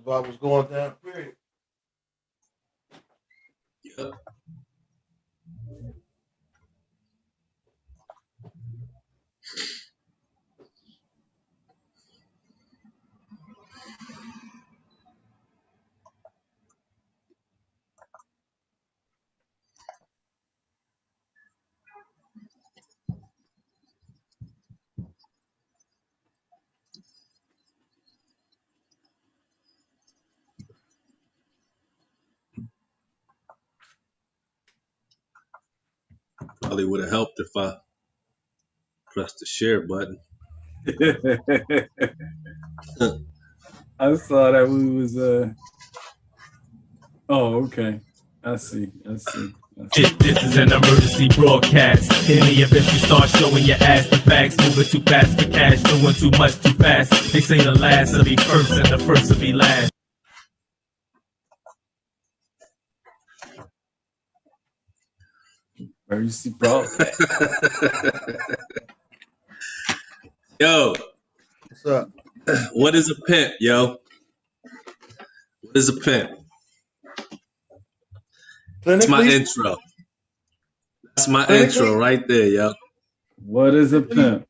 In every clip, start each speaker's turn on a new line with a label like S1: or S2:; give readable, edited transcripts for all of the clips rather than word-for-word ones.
S1: about what's going down. Period.
S2: Yep. Probably would have helped if I pressed the share button.
S3: I saw that we was oh, okay. I see.
S4: This is an emergency broadcast. In the event you start showing your ass, the facts moving too fast for cash, doing too much too fast. They say the last will be first and the first will be last.
S3: Emergency broadcast.
S2: Yo,
S1: What's up?
S2: what is a pimp, yo? What is a pimp? That's my intro. That's my intro right there, yo.
S3: What is a pimp?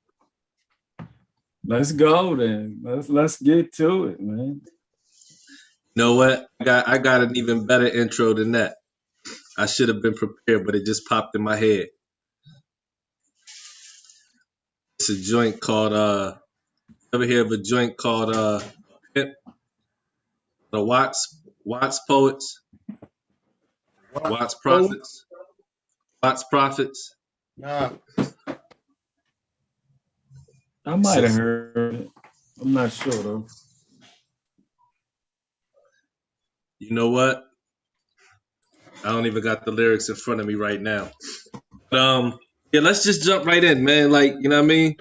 S3: Let's go then. Let's get to it, man.
S2: You know what? I got an even better intro than that. I should have been prepared, but it just popped in my head. It's a joint called ever hear of a joint called Pimp? The Watts Poets? Watts Prophets? Watts Prophets?
S1: Nah.
S3: I might have heard it. I'm not sure though.
S2: You know what? I don't even got the lyrics in front of me right now. But yeah, let's just jump right in, man. Like, you know what I mean?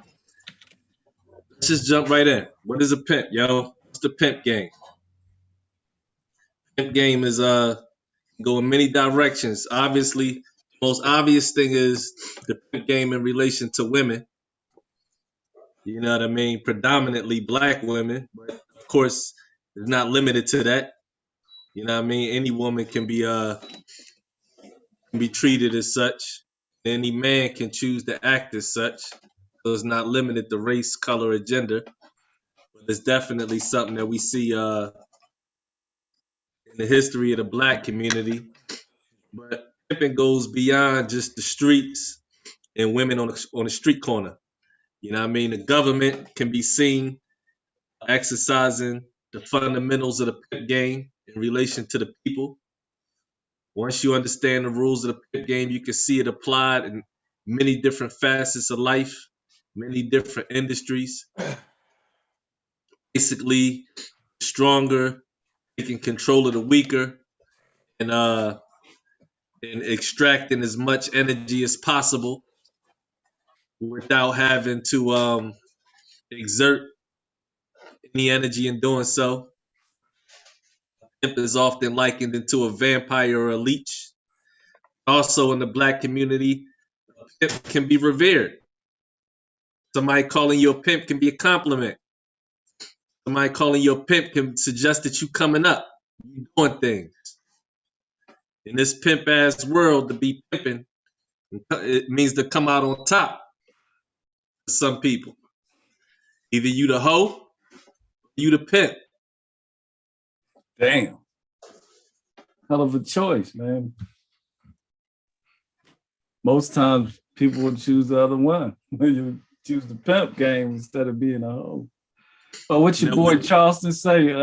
S2: Let's just jump right in. What is a pimp, yo? What's the pimp game? Pimp game is go in many directions. Obviously, the most obvious thing is the pimp game in relation to women. You know what I mean? Predominantly black women, but of course, it's not limited to that. You know what I mean? Any woman can be treated as such. Any man can choose to act as such. So it's not limited to race, color, or gender. But it's definitely something that we see in the history of the black community. But pimping goes beyond just the streets and women on the street corner. You know what I mean? The government can be seen exercising the fundamentals of the pimp game in relation to the people. Once you understand the rules of the pimp game, you can see it applied in many different facets of life, many different industries. Basically, stronger, taking control of the weaker, and extracting as much energy as possible without having to exert any energy in doing so. Pimp is often likened into a vampire or a leech. Also in the black community, a pimp can be revered. Somebody calling you a pimp can be a compliment. Somebody calling you a pimp can suggest that you coming up, you doing things. In this pimp ass world, to be pimping, it means to come out on top for some people. Either you the hoe, or you the pimp.
S3: Damn. Hell of a choice, man. Most times people would choose the other one. You choose the pimp game instead of being a hoe. But what your boy Charleston say,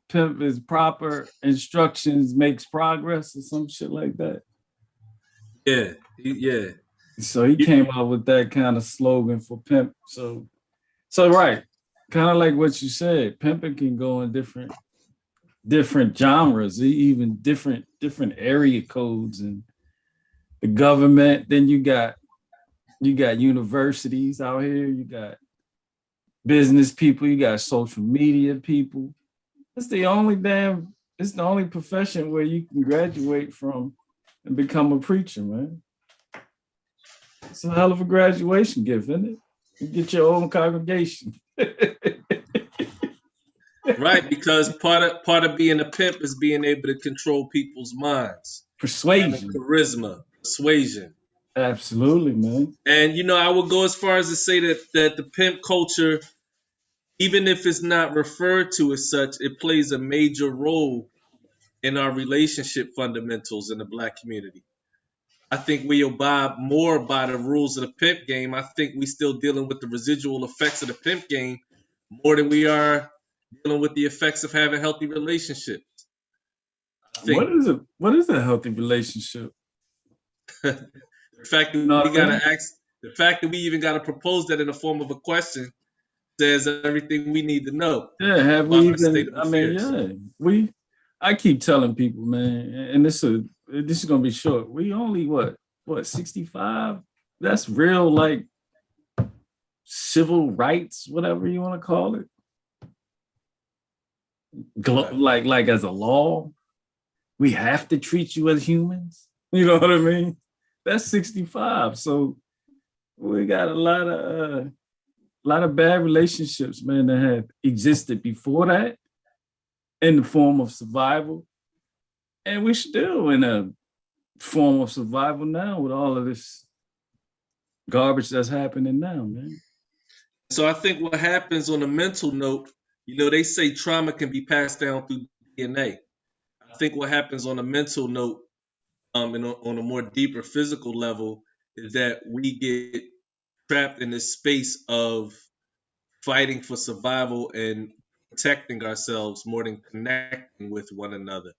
S3: pimp is proper instructions makes progress or some shit like that.
S2: Yeah, yeah.
S3: So he came out with that kind of slogan for pimp. So right, kind of like what you said, pimping can go in different genres, even different area codes and the government. Then you got universities out here, you got business people, you got social media people. It's the only profession where you can graduate from and become a preacher, man. It's a hell of a graduation gift, isn't it? You get your own congregation.
S2: Right, because part of being a pimp is being able to control people's minds, having
S3: Persuasion.
S2: charisma, persuasion.
S3: Absolutely, man.
S2: And I would go as far as to say that the pimp culture, even if it's not referred to as such, it plays a major role in our relationship fundamentals in the black community. I think we abide more by the rules of the pimp game. I think we still dealing with the residual effects of the pimp game more than we are dealing with the effects of having healthy relationships. I
S3: What
S2: think
S3: is it? What is a healthy relationship?
S2: the fact
S3: You
S2: that
S3: know
S2: we
S3: what I
S2: gotta
S3: mean?
S2: ask, the fact that we even gotta propose that in the form of a question says everything we need to know
S3: Yeah, have we
S2: about our state
S3: even?
S2: of
S3: I mean,
S2: affairs.
S3: yeah, we. I keep telling people, man, and this is gonna be short. We only what 65? That's real, like civil rights, whatever you want to call it.
S2: Right.
S3: Like as a law, we have to treat you as humans. You know what I mean? That's 65. So we got a lot of bad relationships, man, that have existed before that in the form of survival. And we're still in a form of survival now with all of this garbage that's happening now, man.
S2: So I think what happens on a mental note, they say trauma can be passed down through DNA. I think what happens on a mental note, and on a more deeper physical level, is that we get trapped in this space of fighting for survival and protecting ourselves more than connecting with one another.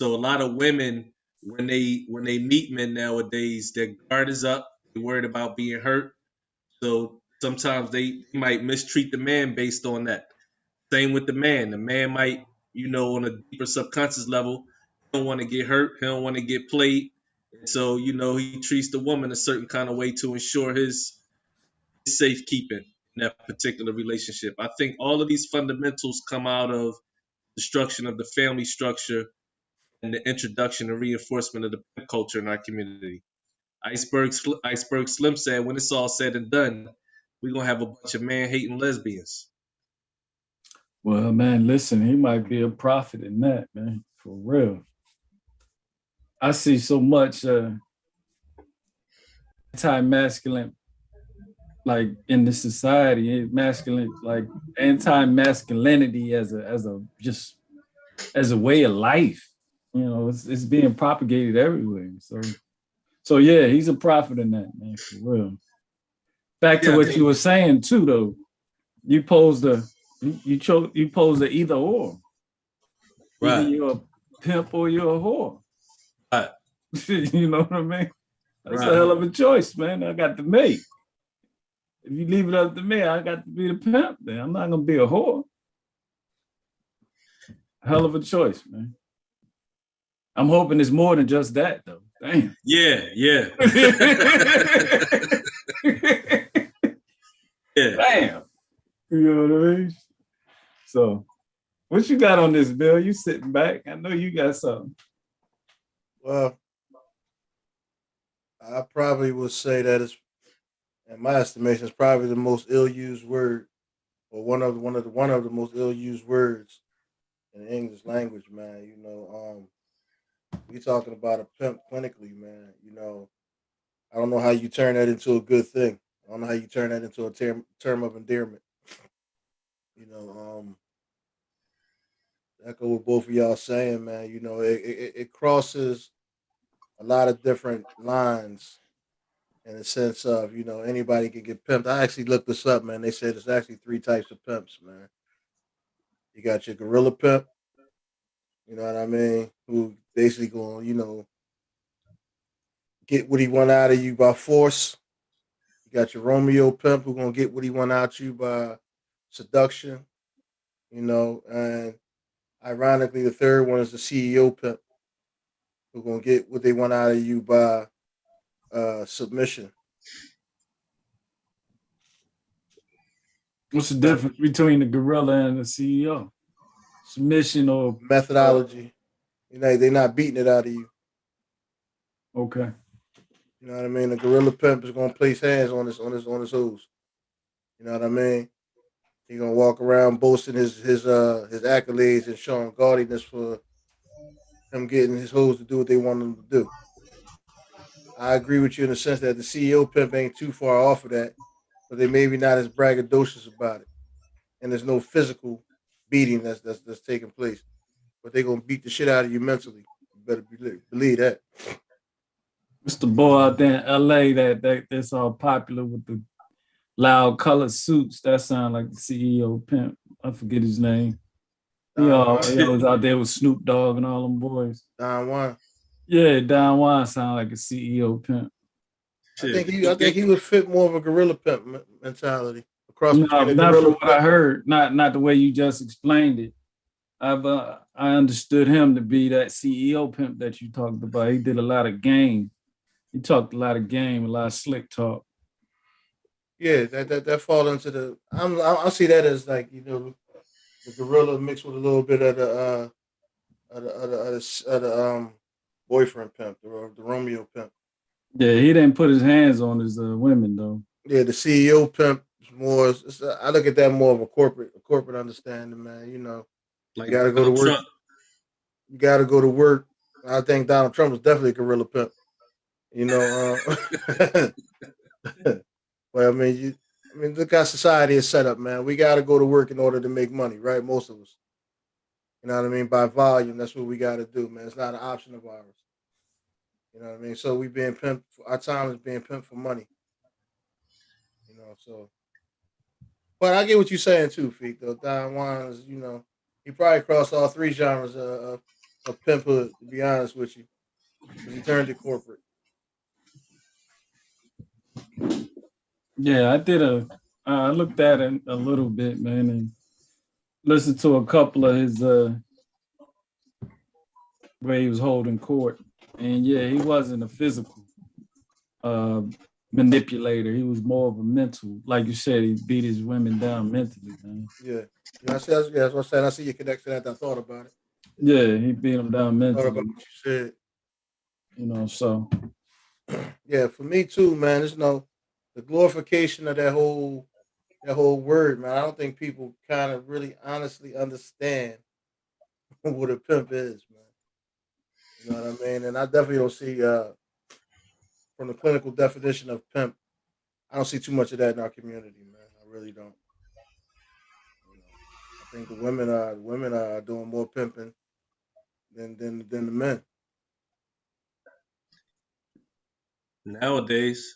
S2: So a lot of women, when they meet men nowadays, their guard is up. They're worried about being hurt. So sometimes they might mistreat the man based on that. Same with the man. The man might, on a deeper subconscious level, he don't want to get hurt. He don't want to get played. And so, he treats the woman a certain kind of way to ensure his safekeeping in that particular relationship. I think all of these fundamentals come out of destruction of the family structure and the introduction and reinforcement of the pimp culture in our community. Iceberg Slim said, when it's all said and done, we're gonna have a bunch of man-hating lesbians.
S3: Well, man, listen, he might be a prophet in that, man, for real. I see so much anti-masculine, like in the society, masculine, like anti-masculinity as a just as a way of life. It's being propagated everywhere. So yeah, he's a prophet in that, man, for real. Back to
S2: Yeah, I
S3: what you
S2: think
S3: were saying too, though. You posed you posed the either or. Either
S2: right,
S3: you're a pimp or you're a whore.
S2: right,
S3: You know what I mean? That's a
S2: right.
S3: hell of a choice, man. I got to make. If you leave it up to me, I got to be the pimp. Then I'm not gonna be a whore. Hell of a choice, man. I'm hoping it's more than just that, though. Damn.
S2: Yeah, yeah. Yeah.
S3: Damn. You know what I mean? So, what you got on this, Bill? You sitting back? I know you got something.
S1: Well, I probably would say that it's, in my estimation, it's probably the most ill-used word, or one of the most ill-used words in the English language, man. We talking about a pimp clinically, man. I don't know how you turn that into a good thing. I don't know how you turn that into a term of endearment. You know, echo what both of y'all saying, man. It crosses a lot of different lines in the sense of anybody can get pimped. I actually looked this up, man. They said there's actually three types of pimps, man. You got your gorilla pimp, you know what I mean, who basically going get what he want out of you by force. You got your Romeo pimp who gonna get what he want out of you by seduction, and ironically the third one is the CEO pimp who gonna get what they want out of you by submission.
S3: What's the difference between the gorilla and the CEO? Submission or
S1: Methodology. They're not beating it out of you.
S3: okay.
S1: You know what I mean? The gorilla pimp is gonna place hands on his hose. You know what I mean? He gonna walk around boasting his accolades and showing gaudiness for him getting his hoes to do what they want them to do. I agree with you in the sense that the CEO pimp ain't too far off of that, but they maybe not as braggadocious about it, and there's no physical beating that's taking place. But they gonna beat the shit out of you mentally. You better believe that.
S3: It's the boy out there in LA that's all popular with the loud colored suits. That sound like the CEO pimp. I forget his name.
S1: Don Juan.
S3: He always out there with Snoop Dogg and all them boys.
S1: Don Juan.
S3: Yeah, Don Juan sound like a CEO pimp.
S2: Shit.
S1: I think he would fit more of a gorilla pimp mentality. A cross between
S3: No,
S1: a
S3: not
S1: gorilla
S3: from what I
S1: pimp.
S3: heard. Not the way you just explained it. I understood him to be that CEO pimp that you talked about. He did a lot of game. He talked a lot of game, a lot of slick talk.
S1: Yeah, that fall into the. I see that as like the gorilla mixed with a little bit of the boyfriend pimp, the Romeo pimp.
S3: Yeah, he didn't put his hands on his women though.
S1: Yeah, the CEO pimp is more. I look at that more of a corporate understanding, man. You
S2: Like
S1: got to go to
S2: Donald
S1: work.
S2: Trump.
S1: You got to go to work. I think Donald Trump was definitely a gorilla pimp. You know, but I mean, look how society is set up, man. We got to go to work in order to make money, right? Most of us. You know what I mean? By volume, that's what we got to do, man. It's not an option of ours. You know what I mean? So we being pimped. Our time is being pimped for money. So. But I get what you're saying too, Feek. Though Don Juan is, he probably crossed all three genres of pimphood. To be honest with you, because he turned it corporate.
S3: Yeah, I looked at it a little bit, man, and listened to a couple of his where he was holding court. And yeah, he wasn't a physical uh manipulator. He was more of a mental, like you said, he beat his women down mentally, man.
S1: Yeah, that's what I'm saying. I see your connection. That I thought about it.
S3: Yeah, he beat them down
S1: Thought about
S3: mentally,
S1: what you said.
S3: so
S1: Yeah, for me too, man. There's no the glorification of that whole word, man. I don't think people kind of really honestly understand what a pimp is, man. You know what I mean? And I definitely don't see from the clinical definition of pimp. I don't see too much of that in our community, man. I really don't. You know, I think the women are doing more pimping than the men.
S2: Nowadays.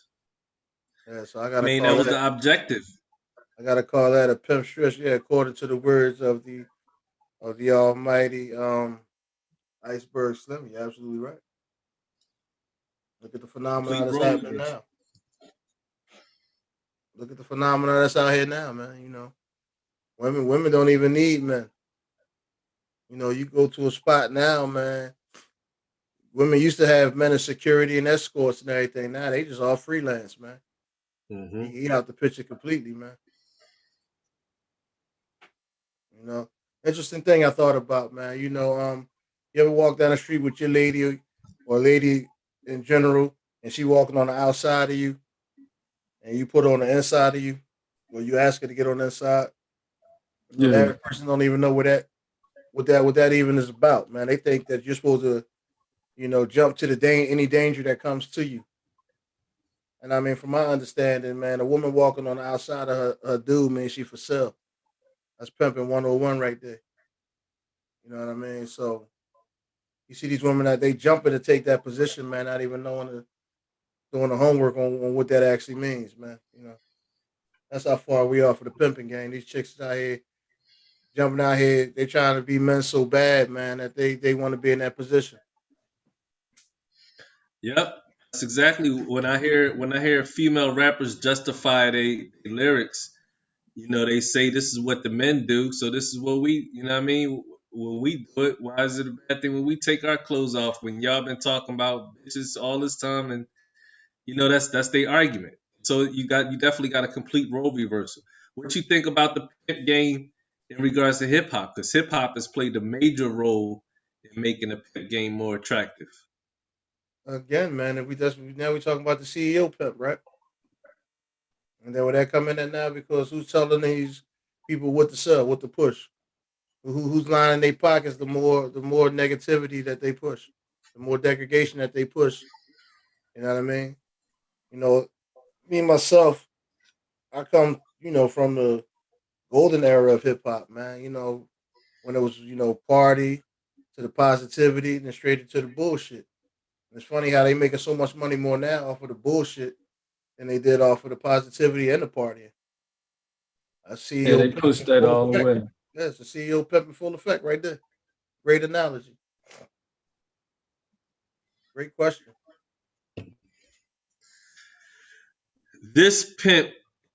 S1: Yeah, so I
S2: I
S1: gotta
S2: mean,
S1: call
S2: that was
S1: that.
S2: the objective.
S1: I gotta call that a pimp stretch. Yeah, according to the words of the Almighty Iceberg Slim. You're absolutely right. Look at the phenomenon
S2: Complete
S1: that's
S2: role
S1: happening
S2: reversal.
S1: now. Look at the phenomenon that's out here now, man. Women don't even need men. You go to a spot now, man. Women used to have men in security and escorts and everything. Now they just all freelance, man. He,
S2: Hmm.
S1: he out the picture completely, man. You know, interesting thing I thought about, man. You ever walk down the street with your lady or lady in general, and she walking on the outside of you, and you put her on the inside of you, or you ask her to get on the inside. The
S3: yeah.
S1: average person don't even know what that even is about, man. They think that you're supposed to, jump to any danger that comes to you. And I mean, from my understanding, man, a woman walking on the outside of her dude means she for sale. That's pimping 101 right there. You know what I mean? So you see these women that they jumping to take that position, man, not even doing the homework on what that actually means, man. That's how far we are for the pimping game. These chicks out here jumping out here, they trying to be men so bad, man, that they want to be in that position.
S2: Yep. That's exactly when I hear female rappers justify they lyrics. They say this is what the men do, so this is what we, what I mean, when we do it. Why is it a bad thing when we take our clothes off? When y'all been talking about bitches all this time, and that's their argument. So you definitely got a complete role reversal. What you think about the pimp game in regards to hip hop? Because hip hop has played a major role in making the pimp game more attractive.
S1: Again, man, if we just now we talking about the CEO pimp, right? And then would that come in there now because who's telling people what to sell, what to push. Who's lining their pockets, the more negativity that they push, the more degradation that they push. You know what I mean? You know, me myself, I come, from the golden era of hip hop, man. When it was, party to the positivity and then straight into the bullshit. And it's funny how they making so much money more now off of the bullshit than they did off of the positivity and the partying. A
S3: Yeah,
S1: CEO
S3: they
S1: pimp
S3: pushed
S1: in
S3: that
S1: full
S3: all the
S1: effect.
S3: way.
S1: Yes, the CEO pimp in full effect right there. Great analogy. Great question.
S2: This pimp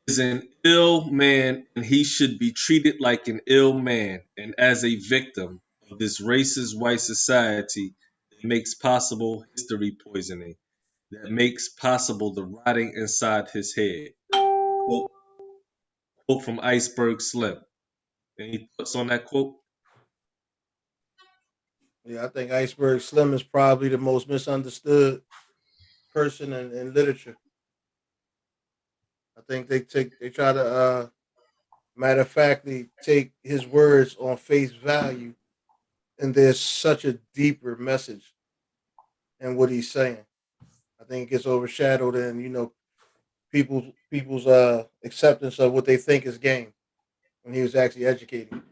S2: is an ill man and he should be treated like an ill man and as a victim of this racist white society that makes possible history poisoning, that makes possible the rotting inside his head. Quote, quote from Iceberg Slim. Any thoughts on that quote?
S1: Yeah, I think Iceberg Slim is probably the most misunderstood person in literature. I think they try to matter of factly take his words on face value, and there's such a deeper message in what he's saying. I think it gets overshadowed in people's acceptance of what they think is game when he was actually educating.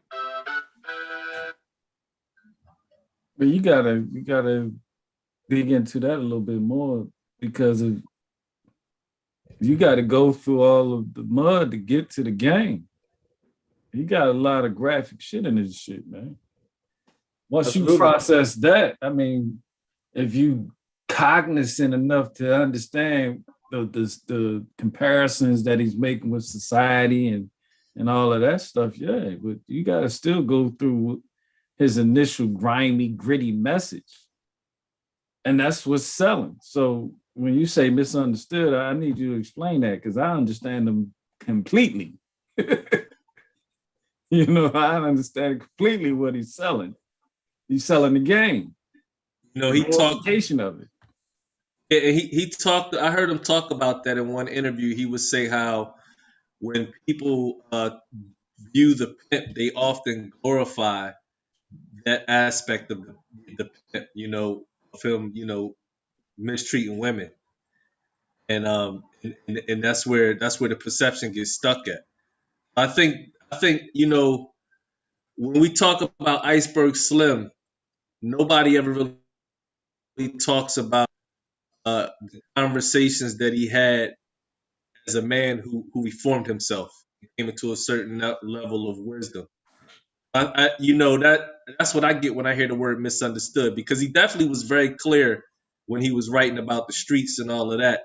S3: But you gotta dig into that a little bit more because of you got to go through all of the mud to get to the game. He got a lot of graphic shit in his shit, man. Once you
S1: Absolutely.
S3: process that, I mean, if you cognizant enough to understand the comparisons that he's making with society and all of that stuff, yeah, but you got to still go through his initial grimy, gritty message, and that's what's selling. So when you say misunderstood, I need you to explain that because I understand them completely. I understand completely what he's selling. He's selling the game, the
S2: He talked.
S3: glorification of it.
S2: Yeah, he talked. I heard him talk about that in one interview. He would say how when people view the pimp, they often glorify that aspect of the pimp. Of him, mistreating women, and that's where the perception gets stuck at. I think when we talk about Iceberg Slim, nobody ever really talks about the conversations that he had as a man who reformed himself, he came into a certain level of wisdom. That's what I get when I hear the word misunderstood, because he definitely was very clear when he was writing about the streets and all of that.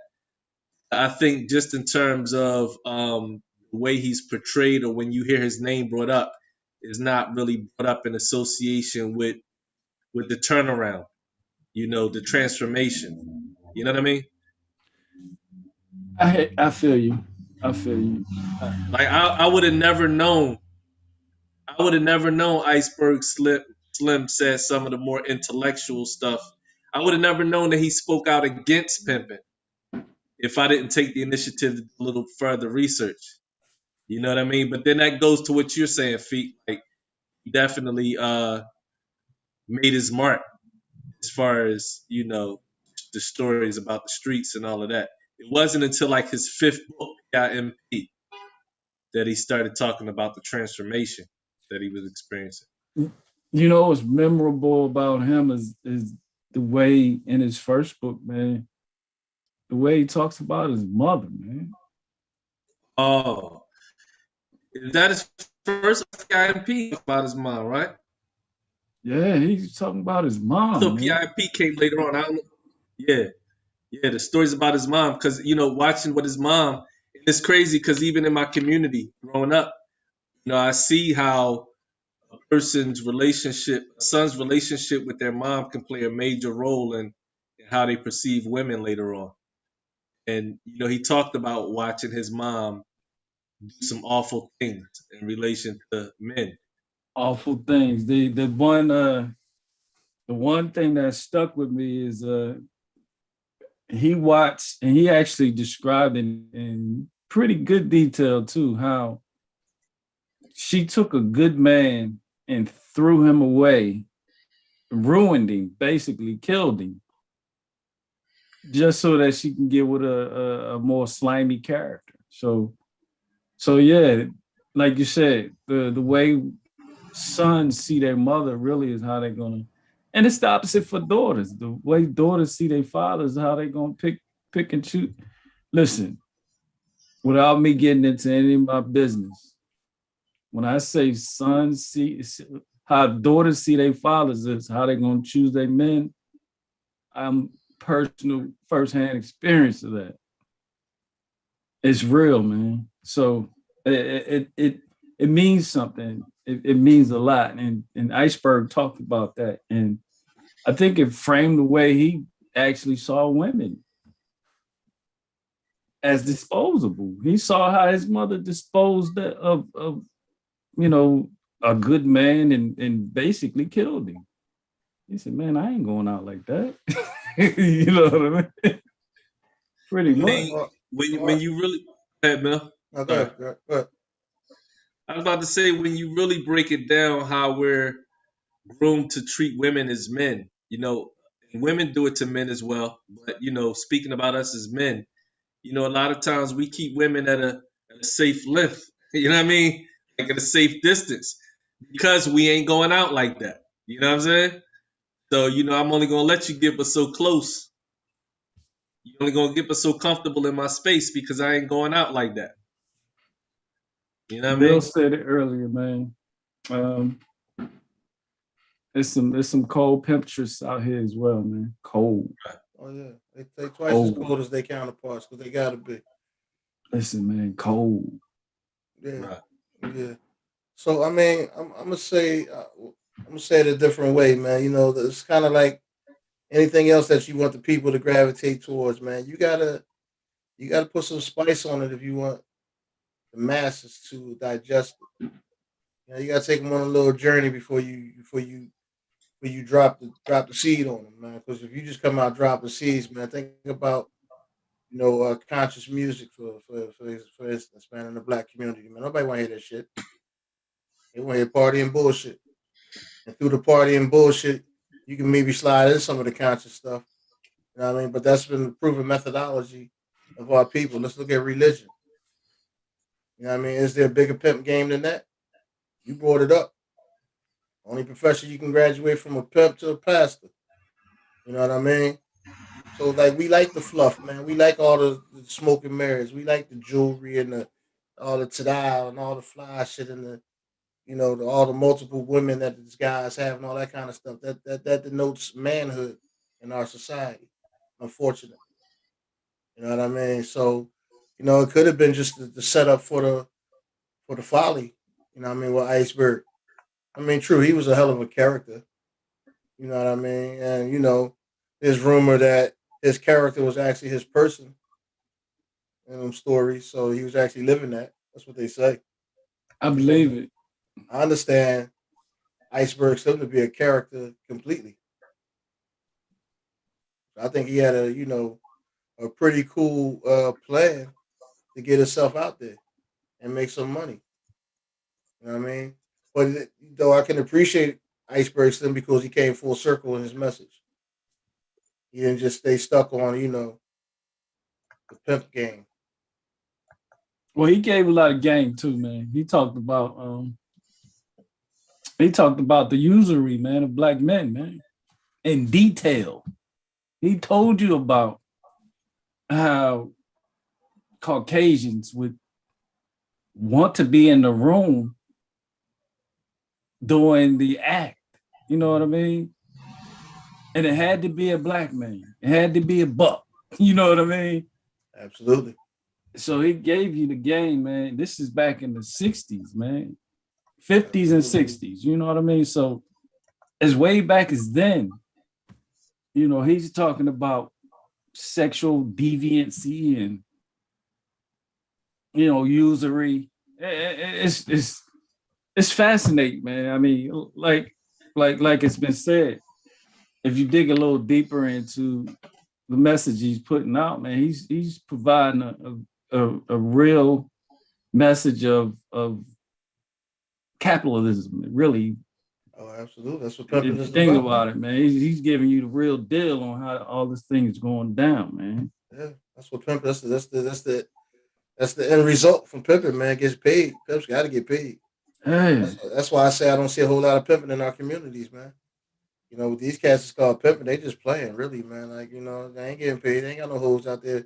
S2: I think just in terms of the way he's portrayed, or when you hear his name brought up, is not really brought up in association with the turnaround, the transformation. You know what I mean?
S3: I feel you. I feel you.
S2: Like I would have never known. I would have never known Iceberg Slim said some of the more intellectual stuff. I would have never known that he spoke out against pimping if I didn't take the initiative to do a little further research. You know what I mean? But then that goes to what you're saying, Feet. Like he definitely made his mark as far as, the stories about the streets and all of that. It wasn't until like his fifth book, B.L.A.M, that he started talking about the transformation that he was experiencing.
S3: What's memorable about him is the way in his first book, man, the way he talks about his mother, man.
S2: Oh, is that his first PIMP about his mom, right?
S3: Yeah, he's talking about his
S2: I
S3: mom,
S2: thought
S3: man.
S2: PIMP came later on. I don't know. Yeah, yeah, the stories about his mom, because watching what his mom, it's crazy because even in my community growing up, I see how a son's relationship with their mom can play a major role in how they perceive women later on. And he talked about watching his mom do some awful things in relation to men.
S3: Awful things. The one thing that stuck with me is he watched and he actually described in pretty good detail too how she took a good man and threw him away, ruined him, basically killed him, just so that she can get with a more slimy character. So yeah, like you said, the way sons see their mother really is how they're gonna, and it's the opposite for daughters. The way daughters see their fathers is how they're gonna pick and choose. Listen, without me getting into any of my business, when I say sons see how daughters see their fathers is how they're gonna choose their men. I'm personal firsthand experience of that. It's real, man. So it means something. It means a lot. And Iceberg talked about that. And I think it framed the way he actually saw women as disposable. He saw how his mother disposed of you know, a good man and basically killed him. He said, man, I ain't going out like that. You know what I mean? Pretty much.
S2: When you really, hey, Mel.
S1: Okay, good.
S2: I was about to say, when you really break it down, how we're groomed to treat women as men, and women do it to men as well. But speaking about us as men, a lot of times we keep women at a safe length. You know what I mean? Like at a safe distance, because we ain't going out like that. You know what I'm saying? So I'm only gonna let you get but so close. You're only gonna get but so comfortable in my space because I ain't going out like that. You know what I
S3: Bill
S2: mean?
S3: said it earlier, man. There's some cold temperatures out here as well, man. Cold.
S1: Oh yeah, they twice as cold as their counterparts because they gotta be.
S3: Listen, man, cold.
S1: Yeah, yeah. So I mean, I'm gonna say it a different way, man. It's kind of like anything else that you want the people to gravitate towards, man. You gotta put some spice on it if you want the masses to digest it. You gotta take them on a little journey before you drop the seed on them, man. Because if you just come out dropping seeds, man, think about conscious music for instance, man, in the black community, man. Nobody want to hear that shit. They want to hear party and bullshit. And through the party and bullshit, you can maybe slide in some of the conscious stuff. You know what I mean? But that's been the proven methodology of our people. Let's look at religion. You know what I mean? Is there a bigger pimp game than that? You brought it up. Only profession you can graduate from a pimp to a pastor. You know what I mean? So like we like the fluff, man. We like all the smoke and mirrors. We like the jewelry and all the tada and all the fly shit and all the multiple women that these guys have and all that kind of stuff. That denotes manhood in our society. Unfortunately, you know what I mean. So, it could have been just the setup for the folly. You know what I mean with Iceberg. I mean, true, he was a hell of a character. You know what I mean, and there's rumor that his character was actually his person in them stories, so he was actually living that. That's what they say.
S3: I
S1: But then
S3: believe it.
S1: I understand Iceberg still to be a character completely. I think he had a pretty cool plan to get himself out there and make some money. You know what I mean? But though I can appreciate Iceberg Slim because he came full circle in his message. He didn't just stay stuck on the pimp game.
S3: Well, he gave a lot of game too, man. He talked about the usury, man, of black men, man, in detail. He told you about how Caucasians would want to be in the room doing the act. You know what I mean? And it had to be a black man. It had to be a buck. You know what I mean?
S1: Absolutely.
S3: So he gave you the game, man. This is back in the 60s, man. 50s and
S1: Absolutely.
S3: 60s. You know what I mean? So as way back as then, he's talking about sexual deviancy and usury. It's fascinating, man. I mean, like it's been said, if you dig a little deeper into the message he's putting out, man, he's providing a real message of capitalism. Really,
S1: Oh, absolutely. That's what
S3: if
S1: pimping
S3: you
S1: is
S3: think
S1: about.
S3: about it, man, he's giving you the real deal on how all this thing is going down, man.
S1: Yeah, that's what pimping. That's the end result from pimping. Man, gets paid. Pimps got to get paid.
S3: Hey,
S1: That's why I say I don't see a whole lot of pimping in our communities, man. You know, with these cats, it's called pimping. They just playing, really, man. Like, you know, they ain't getting paid. They ain't got no hoes out there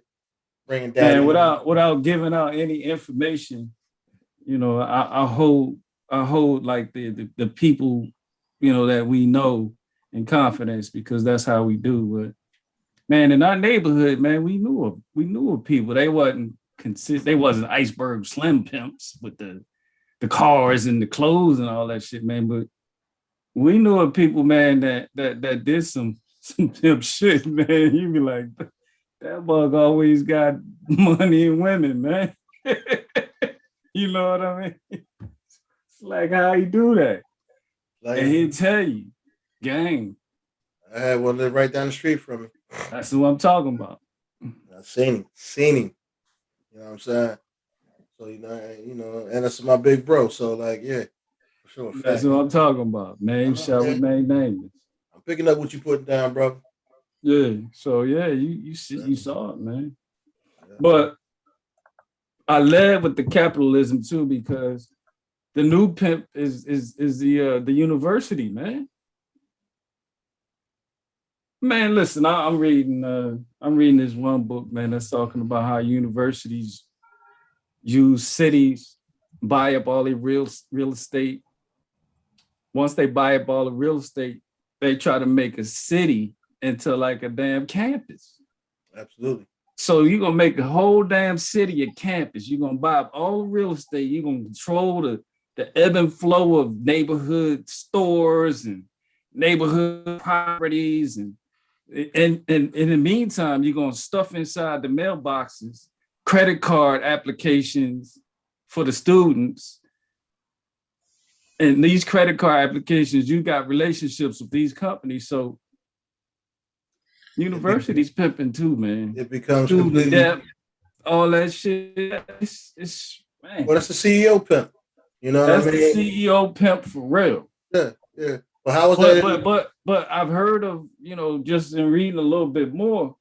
S1: bringing
S3: man,
S1: daddy home.
S3: without giving out any information, I hold like the people, that we know in confidence because that's how we do. But man, in our neighborhood, man, we knew of people. They wasn't iceberg slim pimps with the cars and the clothes and all that shit, man. But we knew of people, man, that did some pimp shit, man. You be like, that bug always got money and women, man. You know what I mean? It's like how he do that.
S1: Like,
S3: And he'll tell you, gang,
S1: I had one live right down the street from me.
S3: that's what I'm talking about.
S1: I seen him. You know what I'm saying? So and that's my big bro. So like, yeah, for sure,
S3: That's
S1: fact.
S3: what I'm talking about.
S1: I
S3: Name
S1: know,
S3: shall
S1: yeah.
S3: remain nameless.
S1: I'm picking up what you putting down, brother.
S3: Yeah. So yeah, you saw it, man.
S1: Yeah.
S3: But I led with the capitalism too because the new pimp is the university, man. Man, listen, I'm reading this one book, man, that's talking about how universities use cities, buy up all the real estate. Once they buy up all the real estate, they try to make a city into like a damn campus.
S1: Absolutely.
S3: So you're gonna make a whole damn city a campus. You're gonna buy up all the real estate. You're gonna control the ebb and flow of neighborhood stores and neighborhood properties and in the meantime, you're gonna stuff inside the mailboxes credit card applications for the students. And these credit card applications, you got relationships with these companies. So universities pimping too, man.
S1: It becomes
S3: Student
S1: completely.
S3: debt, all that shit. It's man.
S1: Well, that's the CEO pimp. You know what
S3: That's
S1: I
S3: the
S1: mean?
S3: CEO pimp for real.
S1: Yeah, yeah. But how was
S3: But
S1: that?
S3: but I've heard of, just in reading a little bit more,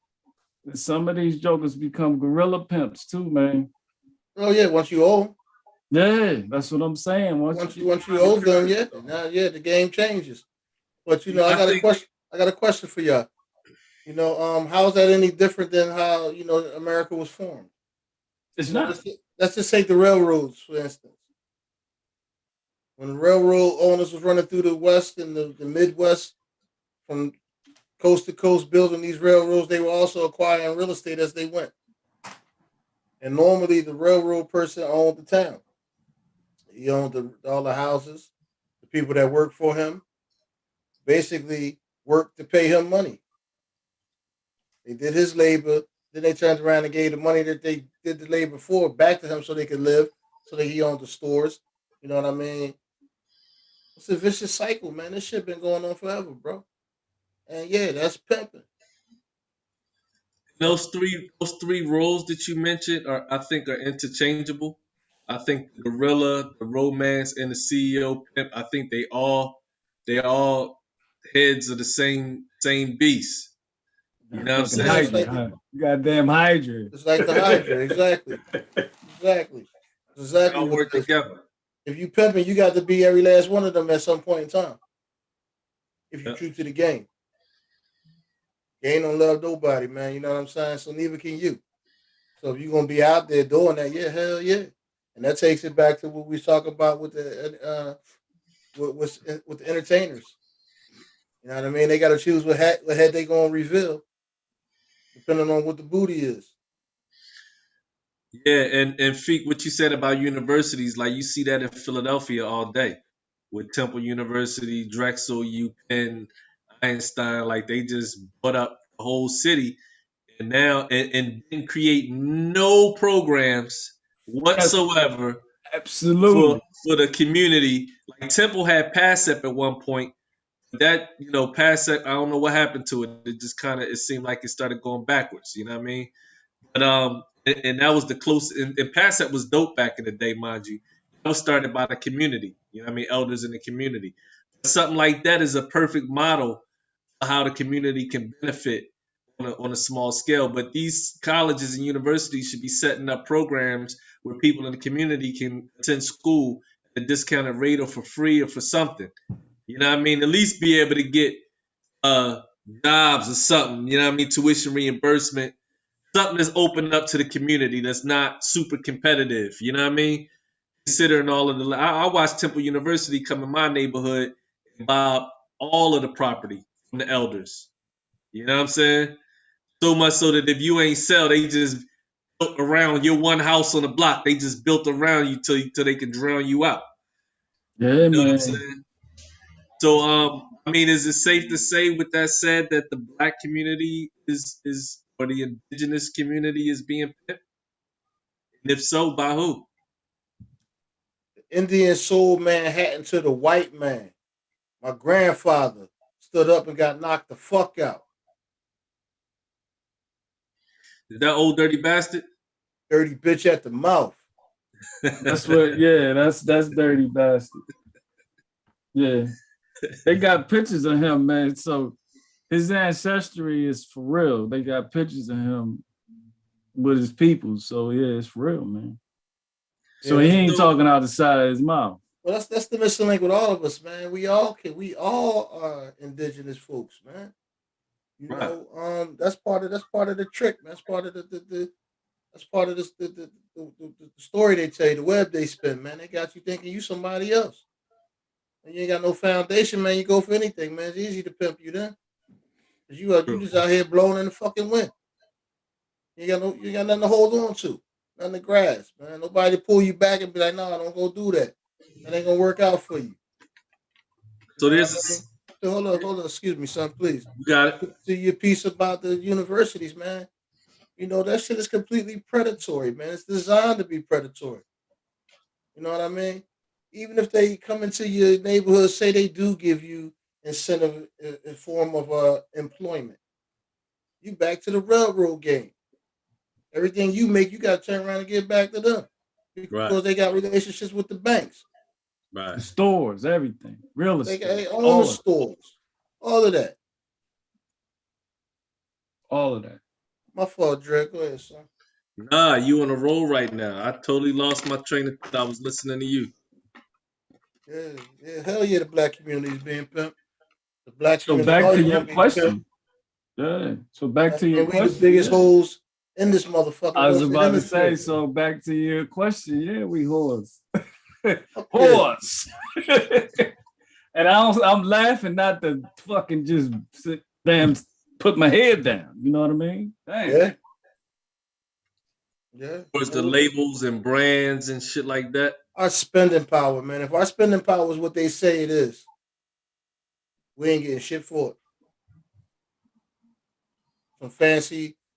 S3: that some of these jokers become gorilla pimps too, man.
S1: Oh yeah, once you owe,
S3: Yeah, that's what I'm saying.
S1: once you owe them, yeah, now yeah, the game changes. But I
S2: I
S1: got a
S2: think
S1: question. I got a question for y'all. How is that any different than how America was formed?
S3: It's
S1: You know,
S3: not.
S1: let's just take the railroads for instance. When the railroad owners was running through the West and the Midwest from coast to coast building these railroads, they were also acquiring real estate as they went. And normally the railroad person owned the town. He owned all the houses. The people that worked for him basically worked to pay him money. They did his labor. Then they turned around and gave the money that they did the labor for back to him so they could live, so that he owned the stores. You know what I mean? It's a vicious cycle, man. This shit been going on forever, bro. And yeah, that's pimping. That's
S2: those three roles that you mentioned I think are interchangeable. I think the gorilla, the romance, and the CEO pimp. I think they all heads of the same beast. You know what I'm
S3: Fucking
S1: yeah,
S2: saying?
S3: Hydra, huh? Goddamn Hydra.
S1: it's like the Hydra, exactly, exactly, that's
S2: They
S1: exactly
S2: all
S1: what
S2: work
S1: it is.
S2: together.
S1: If you pimping, you got to be every last one of them at some point in time. If you're
S2: Yeah.
S1: true to the game, game don't love nobody, man. You know what I'm saying? So neither can you. So if you're gonna be out there doing that, yeah, hell yeah. And that takes it back to what we talk about with the with the entertainers. You know what I mean? They got to choose what head they gonna reveal, depending on what the booty is.
S2: Yeah, and Feek, what you said about universities, like you see that in Philadelphia all day with Temple University, Drexel, UPenn, Einstein, like they just bought up the whole city and now and didn't create no programs
S3: Yes,
S2: whatsoever for
S3: absolutely.
S2: for the community. Like Temple had PASSEP at one point. That PASSEP, I don't know what happened to it. It just it seemed like it started going backwards. You know what I mean? But and that was the close. And PASSEP was dope back in the day, mind you. all started by the community. You know what I mean? Elders in the community. Something like that is a perfect model for how the community can benefit on a small scale. But these colleges and universities should be setting up programs where people in the community can attend school at a discounted rate or for free or for something. You know what I mean? At least be able to get uh jobs or something, you know what I mean? Tuition reimbursement, something that's open up to the community that's not super competitive, you know what I mean? Considering all of the, I watched Temple University come in my neighborhood and buy up all of the property from the elders. You know what I'm saying? So much so that if you ain't sell, they just built around your one house on the block. They just built around you till they can drown you out.
S3: Yeah,
S2: You know what I'm
S3: man.
S2: saying? So, I mean, is it safe to say, with that said, that the black community is or the indigenous community is being pimped? And if so, by who?
S1: The Indian sold Manhattan to the white man. My grandfather stood up and got knocked the fuck out.
S2: Is that old dirty bastard?
S1: Dirty bitch at the mouth.
S3: That's what. Yeah, that's dirty bastard. Yeah, they got pictures of him, man. So his ancestry is for real. They got pictures of him with his people. So yeah, it's real, man. So
S1: Yeah,
S3: he
S1: that's,
S3: ain't talking out the side of his mouth.
S1: well, that's the missing link with all of us, man. We all are indigenous folks, man. You
S2: Right.
S1: know, that's part of the trick, man. That's part of the that's part of the story they tell you, the web they spin, man. They got you thinking you somebody else. And you ain't got no foundation, man. You go for anything, man. It's easy to pimp you then. Cause you just out here blowing in the fucking wind. You ain't got nothing to hold on to. Nothing to grasp, man. Nobody to pull you back and be like, no, don't go do that. That ain't gonna work out for you. You
S2: So
S1: know what
S2: there's
S1: I mean? So hold on, excuse me, son, please.
S2: you got it.
S1: To your piece about the universities, man. You know, that shit is completely predatory, man. It's designed to be predatory. You know what I mean? Even if they come into your neighborhood, say they do give you incentive in form of employment, you back to the railroad game. Everything you make, you got to turn around and give back to them
S2: Right,
S1: because they got relationships with the banks.
S2: right.
S3: The stores, everything, real
S1: They
S3: estate,
S1: own the stores, all of that.
S3: all of that.
S1: My fault, Dre. Go ahead, son.
S2: Nah, you on a roll right now. I totally lost my train of thought. I was listening to you.
S1: Yeah, hell yeah, the black community is being pimped. The black
S3: So
S1: community
S3: back to
S1: always
S3: your
S1: gonna be pimped.
S3: question. Yeah. So back to your
S1: And we the
S3: question.
S1: biggest
S3: Yeah.
S1: hoes in this motherfucker.
S3: I was
S1: What's the
S3: about to say.
S1: hemisphere?
S3: So back to your question. Yeah, we whores.
S1: Fuck yeah.
S3: Whores. And I'm laughing not to fucking just sit, damn put my head down. You know what I mean? Damn.
S1: Yeah. Yeah.
S2: Towards the labels and brands and shit like that.
S1: Our spending power, man. If our spending power is what they say it is, we ain't getting shit for it.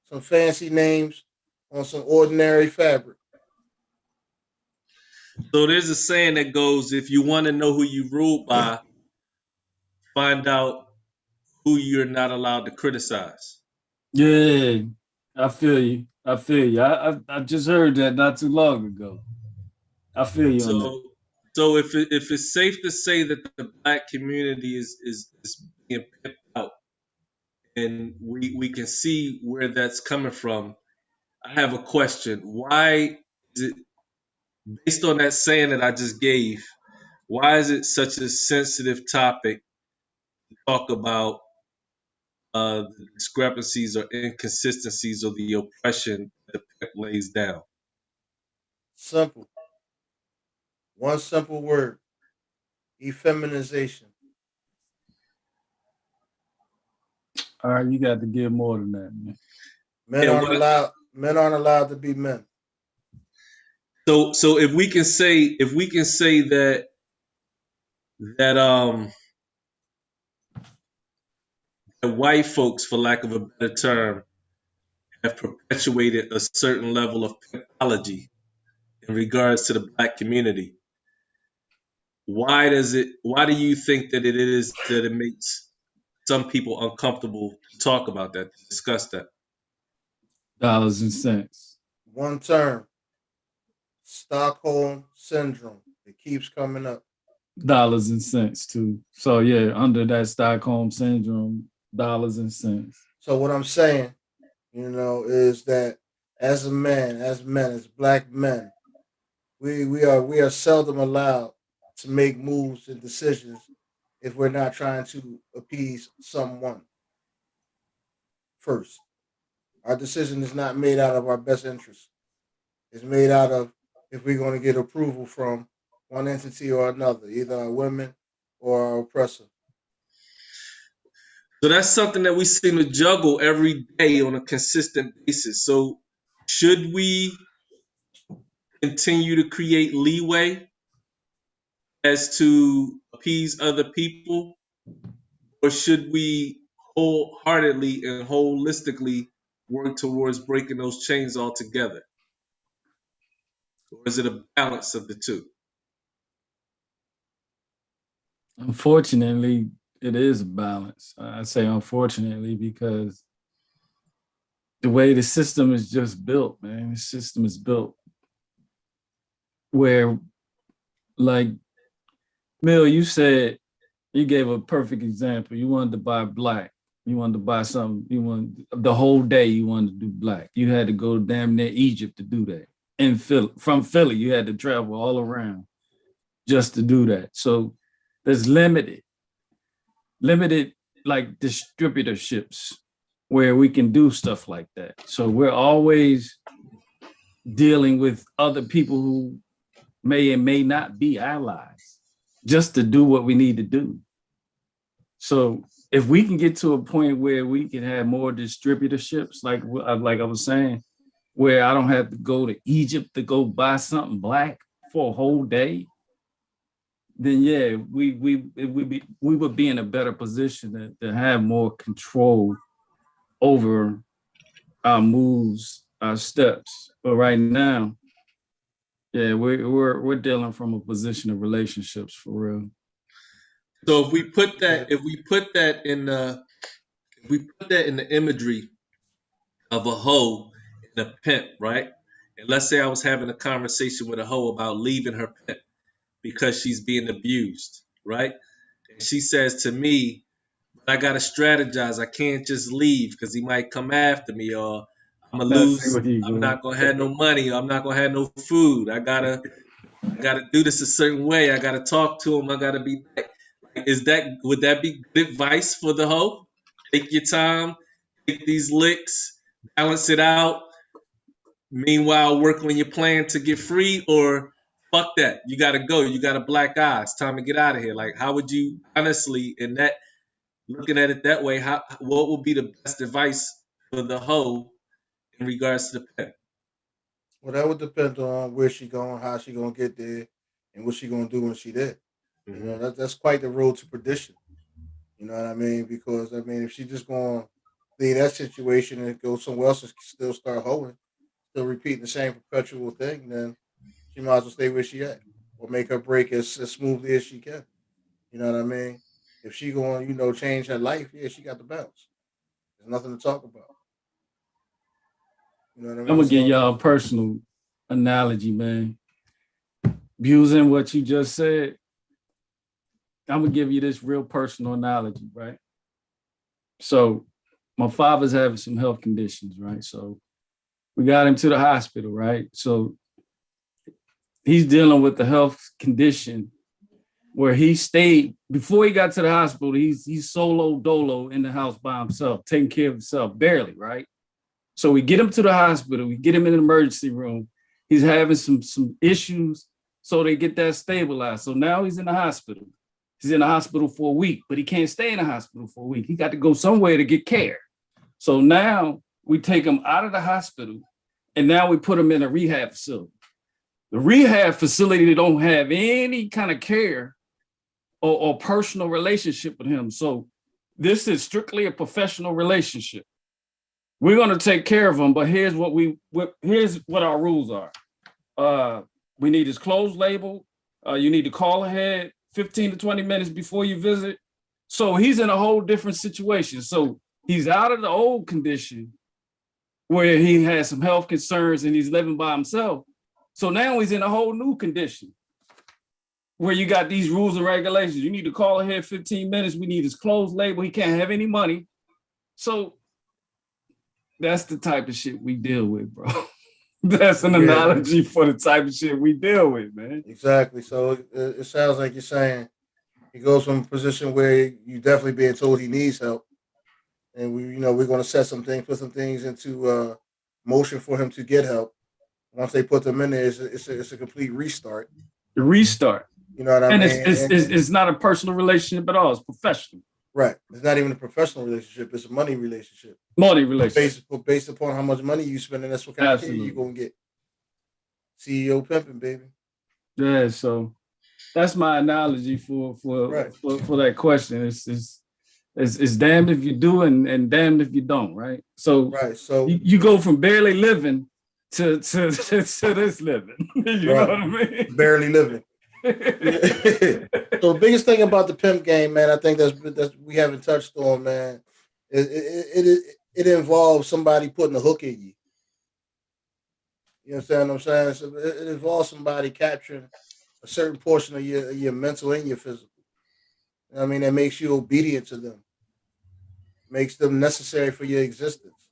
S1: Some fancy names on some ordinary fabric.
S2: So there's a saying that goes, if you want to know who you ruled by, find out who you're not allowed to criticize.
S3: Yeah, I feel you. I just heard that not too long ago. I feel you on that.
S2: So if it's safe to say that the black community is being pimped out, and we can see where that's coming from, I have a question. Why is it, based on that saying that I just gave, why is it such a sensitive topic to talk about the discrepancies or inconsistencies or the oppression that the pimp lays down?
S1: Simple. One simple word. Effeminization.
S3: All right, you got to give more than that, man.
S1: Men aren't allowed to be men.
S2: So if we can say that that white folks, for lack of a better term, have perpetuated a certain level of pimpology in regards to the black community, why do you think that it makes some people uncomfortable to talk about that, to discuss that?
S3: Dollars and cents.
S1: One term. Stockholm syndrome. It keeps coming up.
S3: Dollars and cents too. So yeah, under that Stockholm syndrome, dollars and cents.
S1: So what I'm saying, is that as a man, as men, as black men, we are seldom allowed to make moves and decisions if we're not trying to appease someone first. Our decision is not made out of our best interest. It's made out of if we're going to get approval from one entity or another, either our women or our oppressor.
S2: So that's something that we seem to juggle every day on a consistent basis. So should we continue to create leeway as to appease other people, or should we wholeheartedly and holistically work towards breaking those chains altogether? Or is it a balance of the two?
S3: Unfortunately, it is a balance. I say unfortunately because the way the system is just built, man, the system is built where, like, Mill, you said, you gave a perfect example. You wanted to buy black. You wanted to buy something. You wanted the whole day. You wanted to do black. You had to go damn near Egypt to do that. In Philly, from Philly, you had to travel all around just to do that. So there's limited like distributorships where we can do stuff like that. So we're always dealing with other people who may and may not be allies just to do what we need to do. So if we can get to a point where we can have more distributorships, like I was saying, where I don't have to go to Egypt to go buy something black for a whole day, then yeah, we would be in a better position to have more control over our moves, our steps. But right now, yeah, we're dealing from a position of relationships for real.
S2: So if we put that in the imagery of a hoe and a pimp, right? And let's say I was having a conversation with a hoe about leaving her pimp because she's being abused, right? And she says to me, I gotta strategize. I can't just leave because he might come after me, or I'm gonna lose. I'm not gonna have no money. Or I'm not gonna have no food. I gotta do this a certain way. I gotta talk to him. I gotta be. Would that be good advice for the hoe? Take your time, take these licks, balance it out. Meanwhile, work on your plan to get free, or fuck that. You gotta go. You got a black eye. It's time to get out of here. Like, how would you honestly, in that, looking at it that way, what would be the best advice for the hoe in regards to the pimp?
S1: Well, that would depend on where she going, how she gonna get there, and what she gonna do when she there.
S2: Mm-hmm.
S1: That's quite the road to perdition. You know what I mean? Because I mean, if she just gonna leave that situation and go somewhere else and still start hoeing, still repeating the same perpetual thing, then she might as well stay where she at or make her break as smoothly as she can. You know what I mean? If she going, change her life, yeah, she got the bounce. There's nothing to talk about. You know what I
S3: I'm
S1: mean?
S3: gonna give
S1: So
S3: y'all a personal analogy, man. Using what you just said, I'm gonna give you this real personal analogy, right? So my father's having some health conditions, right? So we got him to the hospital, right? So he's dealing with the health condition where he stayed before he got to the hospital. He's solo dolo in the house by himself, taking care of himself, barely, right? So we get him to the hospital, we get him in an emergency room. He's having some issues, so they get that stabilized. So now he's in the hospital. He's in the hospital for a week, but he can't stay in the hospital for a week. He got to go somewhere to get care. So now we take him out of the hospital and now we put him in a rehab facility. The rehab facility don't have any kind of care or personal relationship with him. So this is strictly a professional relationship. We're going to take care of him, but here's what our rules are. We need his clothes labeled. You need to call ahead 15 to 20 minutes before you visit. So he's in a whole different situation. So he's out of the old condition where he has some health concerns and he's living by himself. So now he's in a whole new condition. where you got these rules and regulations. You need to call ahead 15 minutes. We need his clothes label. He can't have any money. So that's the type of shit we deal with, bro. That's an analogy for the type of shit we deal with, man.
S1: Exactly. So it sounds like you're saying he goes from a position where you definitely being told he needs help, and we're going to set some things, put some things into motion for him to get help. Once they put them in there, it's a complete restart.
S3: The restart.
S1: You know what I
S3: And
S1: mean?
S3: it's not a personal relationship at all. It's professional.
S1: Right. It's not even a professional relationship. It's a money relationship.
S3: Money relationship.
S1: Based upon how much money you spend, and that's what kind of kid you're going to get. CEO pimping, baby.
S3: Yeah, so that's my analogy for that question. It's damned if you do and damned if you don't, right? So you go from barely living to this living. You know what I mean?
S1: Barely living. So the biggest thing about the pimp game, man, I think that's we haven't touched on, man. It involves somebody putting a hook in you. You understand what I'm saying? So it involves somebody capturing a certain portion of your mental and your physical. You know what I mean, that makes you obedient to them, makes them necessary for your existence.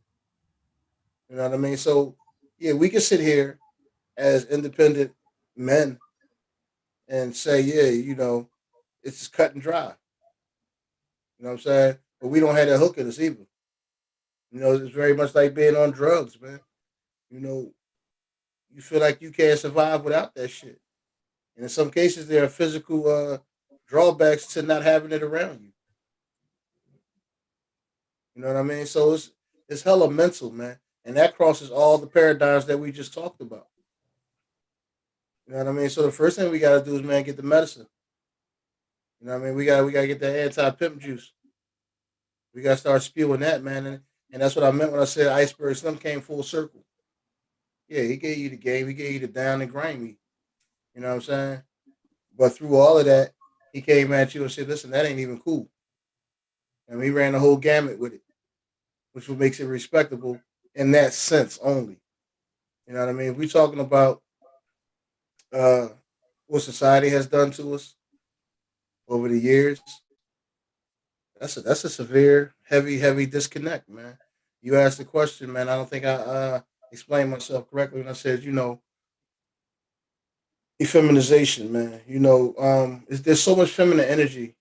S1: You know what I mean? So yeah, we can sit here as independent men and say, yeah, it's just cut and dry. You know what I'm saying? But we don't have that hook in us either. It's very much like being on drugs, man. You know, you feel like you can't survive without that shit. And in some cases, there are physical drawbacks to not having it around you. You know what I mean? So it's hella mental, man, and that crosses all the paradigms that we just talked about. You know what I mean? So the first thing we got to do is, man, get the medicine. You know what I mean? We gotta get that anti pimp juice. We gotta start spewing that, man, and that's what I meant when I said Iceberg Slim came full circle. Yeah, he gave you the game, he gave you the down and grimy. You know what I'm saying? But through all of that, he came at you and said, "Listen, that ain't even cool." And he ran the whole gamut with it, which what makes it respectable in that sense only. You know what I mean? If we're talking about uh, what society has done to us over the years, that's a severe, heavy disconnect, man. You asked the question, man. I don't think I explained myself correctly when I said, effeminization, man. There's so much feminine energy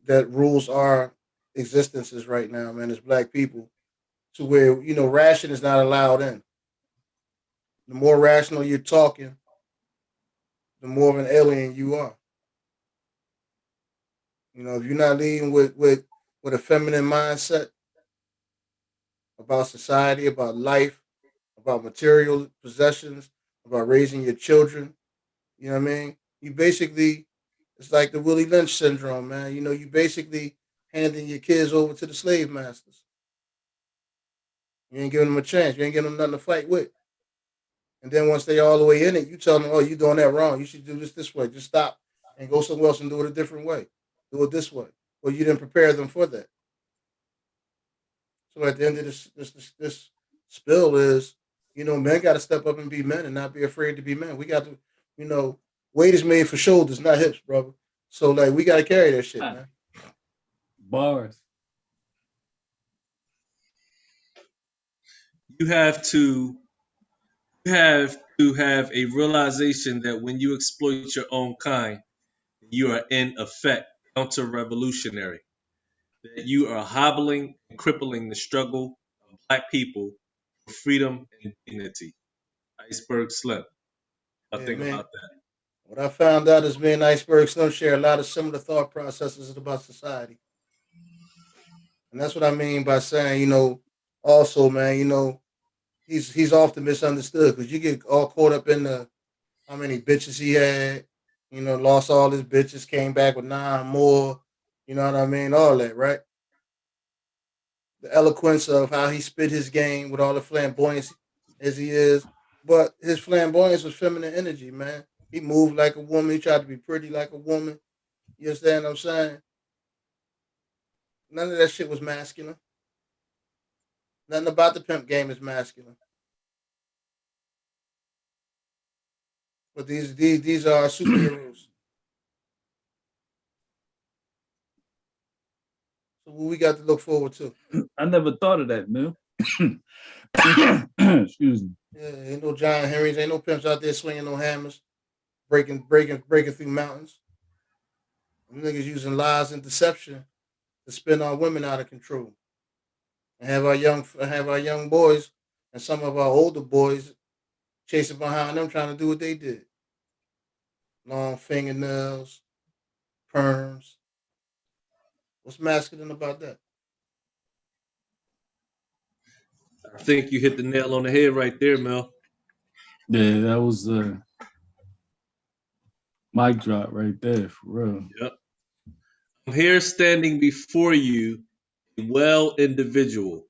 S1: that rules our existences right now, man. As black people, to where ration is not allowed in. The more rational you're talking, the more of an alien you are. If you're not leading with a feminine mindset about society, about life, about material possessions, about raising your children, you know what I mean? You basically, it's like the Willie Lynch syndrome, man. You basically handing your kids over to the slave masters. You ain't giving them a chance. You ain't giving them nothing to fight with. And then once they all the way in it, you tell them, "Oh, you doing that wrong. You should do this way. Just stop and go somewhere else and do it a different way. Do it this way." Well, you didn't prepare them for that. So at the end of this spill is, men got to step up and be men and not be afraid to be men. We got to, you know, weight is made for shoulders, not hips, brother. So like we got to carry that shit, man.
S3: Bars.
S2: You have to have a realization that when you exploit your own kind, you are in effect counter-revolutionary. That you are hobbling and crippling the struggle of black people for freedom and dignity. Iceberg Slim. I
S1: Yeah,
S2: think
S1: man.
S2: about that.
S1: What I found out is me and Iceberg Slim share a lot of similar thought processes about society. And that's what I mean by saying, also, man, he's often misunderstood because you get all caught up in the how many bitches he had, lost all his bitches, came back with nine more, you know what I mean? All that, right? The eloquence of how he spit his game with all the flamboyance as he is. But his flamboyance was feminine energy, man. He moved like a woman. He tried to be pretty like a woman. You understand what I'm saying? None of that shit was masculine. Nothing about the pimp game is masculine. But these are our superheroes. So what we got to look forward to?
S3: I never thought of that, man. Excuse me.
S1: Yeah, ain't no John Henrys, ain't no pimps out there swinging no hammers, breaking through mountains. Them niggas using lies and deception to spin our women out of control and have our young boys and some of our older boys chasing behind them trying to do what they did. Long fingernails, perms. What's masculine about that?
S2: I think you hit the nail on the head right there, Mel.
S3: Yeah, that was a mic drop right there, for real.
S2: Yep. I'm here standing before you, a well individual,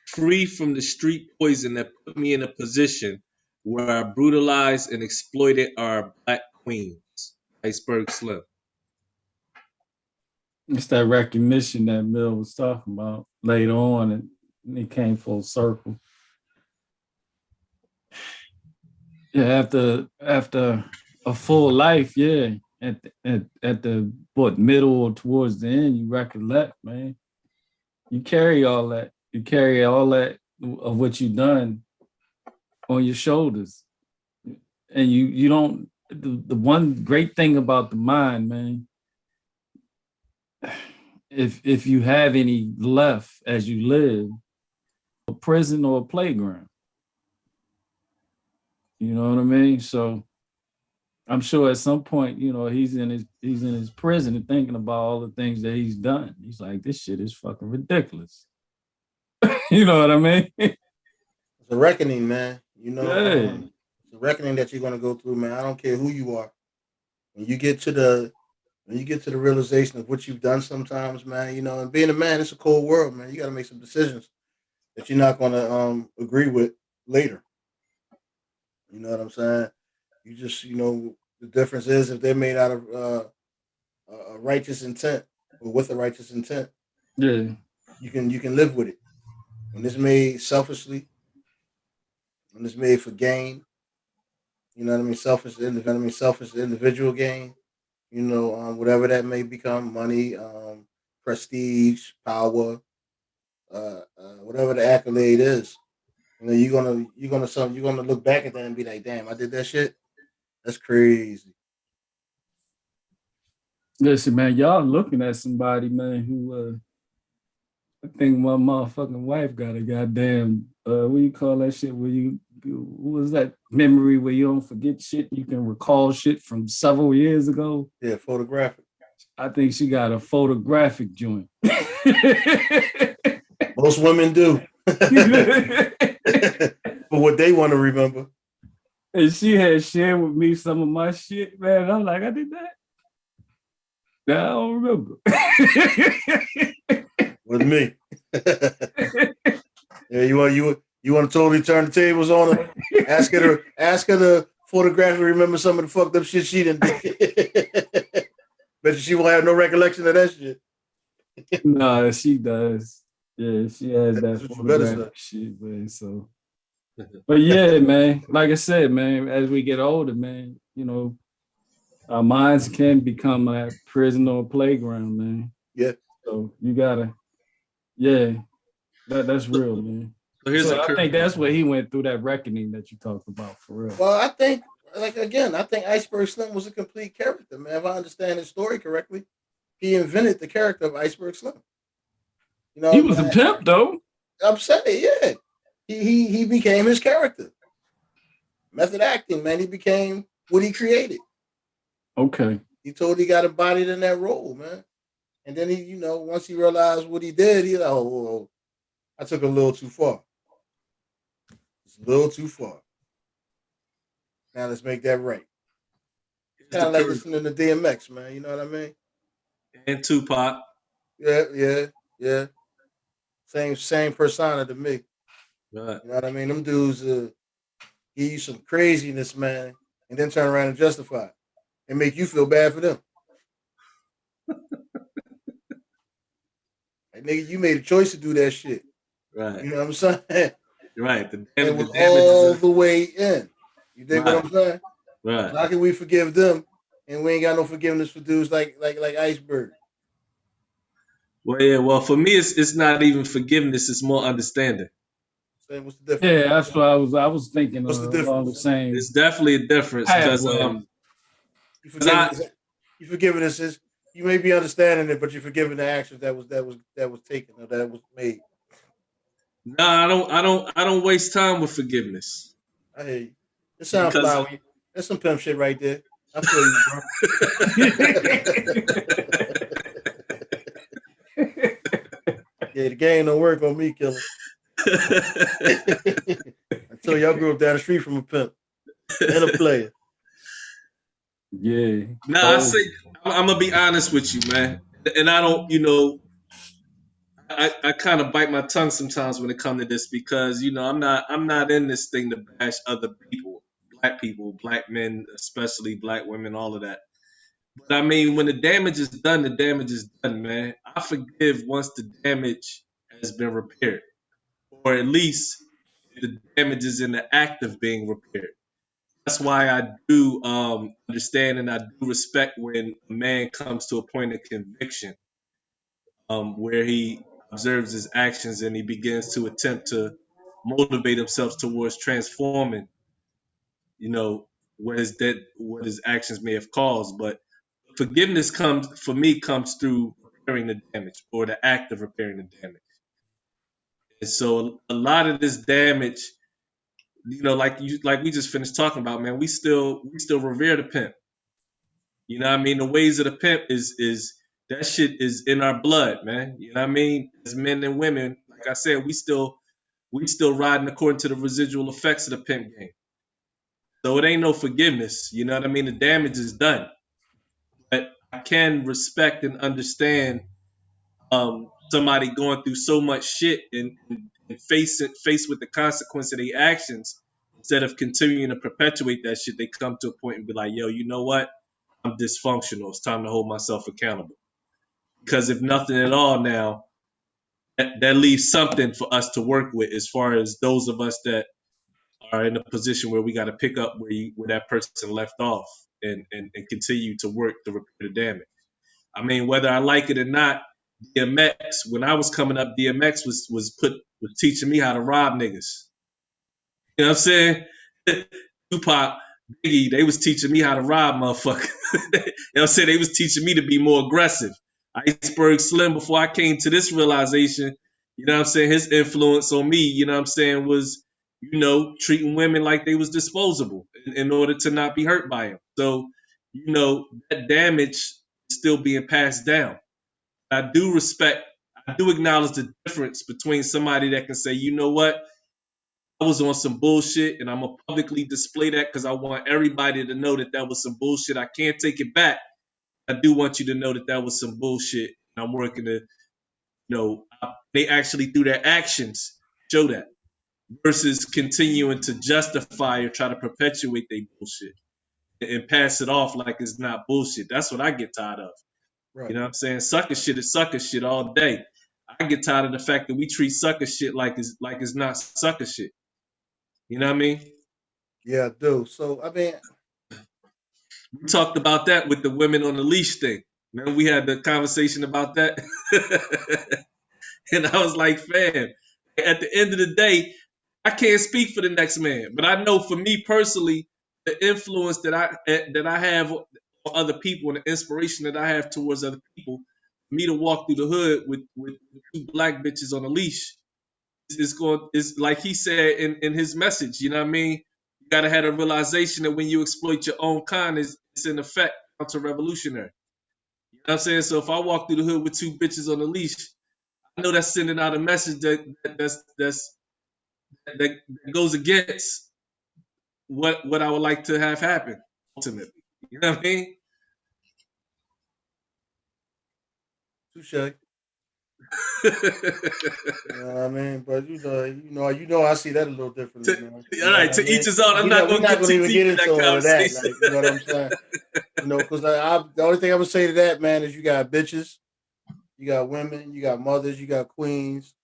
S2: free from the street poison that put me in a position where I brutalized and exploited our black queens. Iceberg Slim.
S3: It's that recognition that Mill was talking about later on, and it came full circle. Yeah, after a full life, yeah, at the middle or towards the end, you recollect, man. You carry all that. You carry all that of what you've done on your shoulders, and you don't. The one great thing about the mind, man, if you have any left as you live, a prison or a playground. You know what I mean? So I'm sure at some point, you know, he's in his prison and thinking about all the things that he's done. He's like, this shit is fucking ridiculous. You know what I mean?
S1: It's a reckoning, man. You know,
S3: Yeah.
S1: it's a reckoning that you're gonna go through, man. I don't care who you are. When you get to the realization of what you've done sometimes, man, you know, and being a man, it's a cold world, man. You gotta make some decisions that you're not gonna agree with later. You know what I'm saying? You just, you know, the difference is if they're made out of a righteous intent or with a righteous intent,
S3: Yeah.
S1: you can live with it. When it's made selfishly, when it's made for gain, you know what I mean, selfish individual gain, you know, whatever that may become, money, prestige, power, whatever the accolade is. You know, you're gonna look back at that and be like, damn, I did that shit. That's crazy.
S3: Listen, man, y'all looking at somebody, man, who I think my motherfucking wife got a goddamn what do you call that shit where what was that memory where you don't forget shit, you can recall shit from several years ago.
S1: Yeah, photographic.
S3: I think she got a photographic joint.
S1: Most women do. For what they want to remember.
S3: And she had shared with me some of my shit, man. I'm like, I did that. Now I don't remember.
S1: With me. Yeah, you want to totally turn the tables on her? Ask her to photographically remember some of the fucked up shit she didn't do. Bet you she won't have no recollection of that shit.
S3: No, she does. Yeah, she has
S1: That's
S3: that
S1: what you better
S3: photographic shit, man. So, but yeah, man, like I said, man, as we get older, man, you know, our minds can become a prison or a playground, man.
S1: Yeah.
S3: So you gotta, yeah, that's real, man.
S2: So
S3: I think that's what he went through, that reckoning that you talked about, for real.
S1: Well, I think, like again, I think Iceberg Slim was a complete character, man. If I understand his story correctly, he invented the character of Iceberg Slim. You know,
S3: He was a pimp, though.
S1: I'm saying, yeah. He became his character. Method acting, man. He became what he created.
S3: Okay.
S1: He totally got embodied in that role, man. And then he, you know, once he realized what he did, he like, oh, I took a little too far. It's a little too far. Now let's make that right. It's kind of like listening to DMX, man. You know what I mean?
S2: And Tupac.
S1: Yeah. Same persona to me.
S2: Right.
S1: You know what I mean? Them dudes give you some craziness, man, and then turn around and justify it and make you feel bad for them. Like, nigga, you made a choice to do that shit.
S2: Right.
S1: You know what I'm saying?
S2: Right.
S1: It was all the way in. You dig what I'm saying?
S2: Right.
S1: So how can we forgive them and we ain't got no forgiveness for dudes like Iceberg?
S2: Well, yeah. Well, for me, it's not even forgiveness. It's more understanding.
S1: Saying what's the difference?
S3: Yeah, that's what I was thinking
S1: What's the
S3: along the
S1: difference?
S3: same
S2: It's definitely a difference because
S3: pathway.
S1: You
S2: 'cause
S1: forgiving this. You forgiving this is you may be understanding it, but you're forgiving the actions that was taken or that was made.
S2: I don't waste time with forgiveness
S1: I hear you. It sounds
S2: because
S1: flowery. That's some pimp shit right there. I feel you, bro. Yeah, the game don't work on me, killer. Until y'all grew up down the street from a pimp and a player.
S3: Yeah.
S2: I say I'm gonna be honest with you, man, and I don't, I kind of bite my tongue sometimes when it comes to this because I'm not in this thing to bash other people, black men, especially black women, all of that. But I mean, when the damage is done, the damage is done, man. I forgive once the damage has been repaired, or at least the damage is in the act of being repaired. That's why I do understand and I do respect when a man comes to a point of conviction, where he observes his actions and he begins to attempt to motivate himself towards transforming, you know, what his actions may have caused. But forgiveness comes through repairing the damage or the act of repairing the damage. And so a lot of this damage, like we just finished talking about, man, we still revere the pimp. You know what I mean? The ways of the pimp is that shit is in our blood, man. You know what I mean? As men and women, like I said, we still riding according to the residual effects of the pimp game. So it ain't no forgiveness. You know what I mean? The damage is done. But I can respect and understand somebody going through so much shit and faced with the consequence of their actions, instead of continuing to perpetuate that shit, they come to a point and be like, yo, you know what? I'm dysfunctional. It's time to hold myself accountable. Because if nothing at all now, that leaves something for us to work with as far as those of us that are in a position where we got to pick up where that person left off and continue to work to repair the damage. I mean, whether I like it or not, DMX, when I was coming up, DMX was teaching me how to rob niggas. You know what I'm saying? Tupac, Biggie, they was teaching me how to rob motherfuckers. You know what I'm saying? They was teaching me to be more aggressive. Iceberg Slim, before I came to this realization, you know what I'm saying, his influence on me, you know what I'm saying, was, treating women like they was disposable in order to not be hurt by him. So, that damage is still being passed down. I do acknowledge the difference between somebody that can say, you know what, I was on some bullshit and I'm gonna publicly display that because I want everybody to know that that was some bullshit. I can't take it back. I do want you to know that that was some bullshit. And I'm working to, they actually through their actions show that, versus continuing to justify or try to perpetuate their bullshit and pass it off like it's not bullshit. That's what I get tired of.
S1: Right.
S2: You know what I'm saying? Sucker shit is sucker shit all day. I get tired of the fact that we treat sucker shit like it's not sucker shit. You know what I mean?
S1: Yeah, I do. So I mean,
S2: We talked about that with the women on the leash thing. Man, we had the conversation about that. And I was like, fam, at the end of the day, I can't speak for the next man, but I know for me personally, the influence that I have on other people and the inspiration that I have towards other people, for me to walk through the hood with two black bitches on a leash, is like he said in his message. You know what I mean? You gotta have a realization that when you exploit your own kind, it's in effect counter-revolutionary. You know what I'm saying? So if I walk through the hood with two bitches on a leash, I know that's sending out a message that goes against what I would like to have happen ultimately. You know what I mean?
S1: touche. You know what I mean? But I see that a little differently, man.
S2: All right, to each his own. I'm not
S1: We're
S2: going to
S1: not
S2: get
S1: going to
S2: too
S1: even
S2: deep
S1: get
S2: in that
S1: into all of that.
S2: conversation.
S1: Like, you know what I'm saying? Because the only thing I would say to that, man, is you got bitches, you got women, you got mothers, you got queens.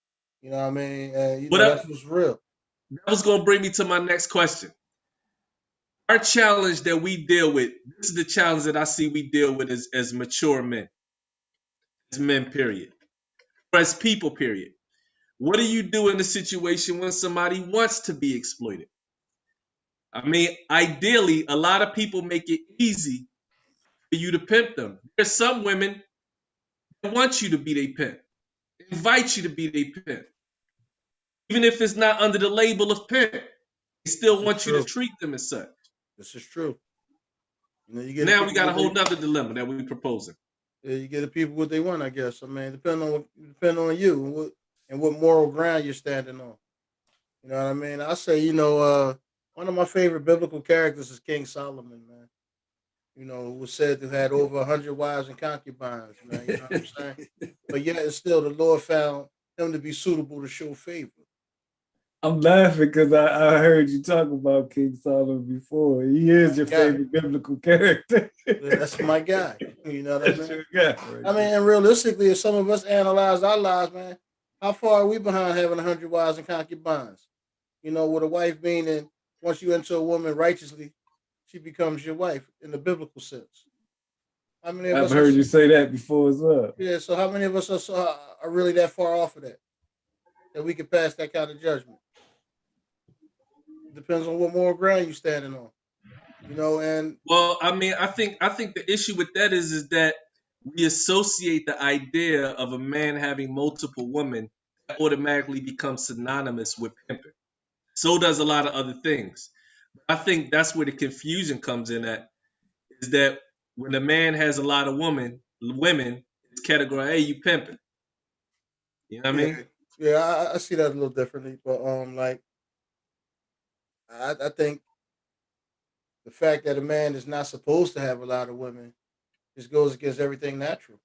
S1: You know what I mean? And that's what's real.
S2: That was going to bring me to my next question. Our challenge that we deal with, this is the challenge that I see we deal with as mature men, as men, period. as people, period. What do you do in the situation when somebody wants to be exploited? I mean, ideally, a lot of people make it easy for you to pimp them. There's some women that want you to be their pimp, invite you to be their pimp. Even if it's not under the label of pimp, they still
S1: This is
S2: want you to
S1: true.
S2: treat them as such.
S1: This is true. You know, you get the
S2: Now we
S1: people
S2: got a
S1: what
S2: whole
S1: they,
S2: nother dilemma that we're proposing.
S1: yeah, you get the people what they want, I guess. I mean, depend on you and what moral ground you're standing on. You know what I mean? I say, one of my favorite biblical characters is King Solomon, man. You know, who was said to have had over 100 wives and concubines, man. You know what I'm saying? But yet and still the Lord found him to be suitable to show favor.
S3: I'm laughing because I heard you talk about King Solomon before. He is your
S1: Yeah,
S3: favorite biblical character.
S1: that's my guy. You know what I
S3: That's
S1: mean?
S3: your guy right
S1: I mean,
S3: there.
S1: and realistically, if some of us analyze our lives, man, how far are we behind having 100 wives and concubines? You know, with a wife meaning once you enter a woman righteously, she becomes your wife in the biblical sense. How many of
S3: I've
S1: us
S3: heard you
S1: are?
S3: say that before as well.
S1: Yeah, so how many of us are really that far off of that we can pass that kind of judgment? It depends on what moral ground you standing on. You know, and
S2: Well, I mean, I think the issue with that is that we associate the idea of a man having multiple women that automatically becomes synonymous with pimping. So does a lot of other things. I think that's where the confusion comes in at is that when a man has a lot of women, it's categorized, hey, you pimping. You know what I
S1: yeah,
S2: mean?
S1: yeah, I see that a little differently. But like I think the fact that a man is not supposed to have a lot of women just goes against everything natural.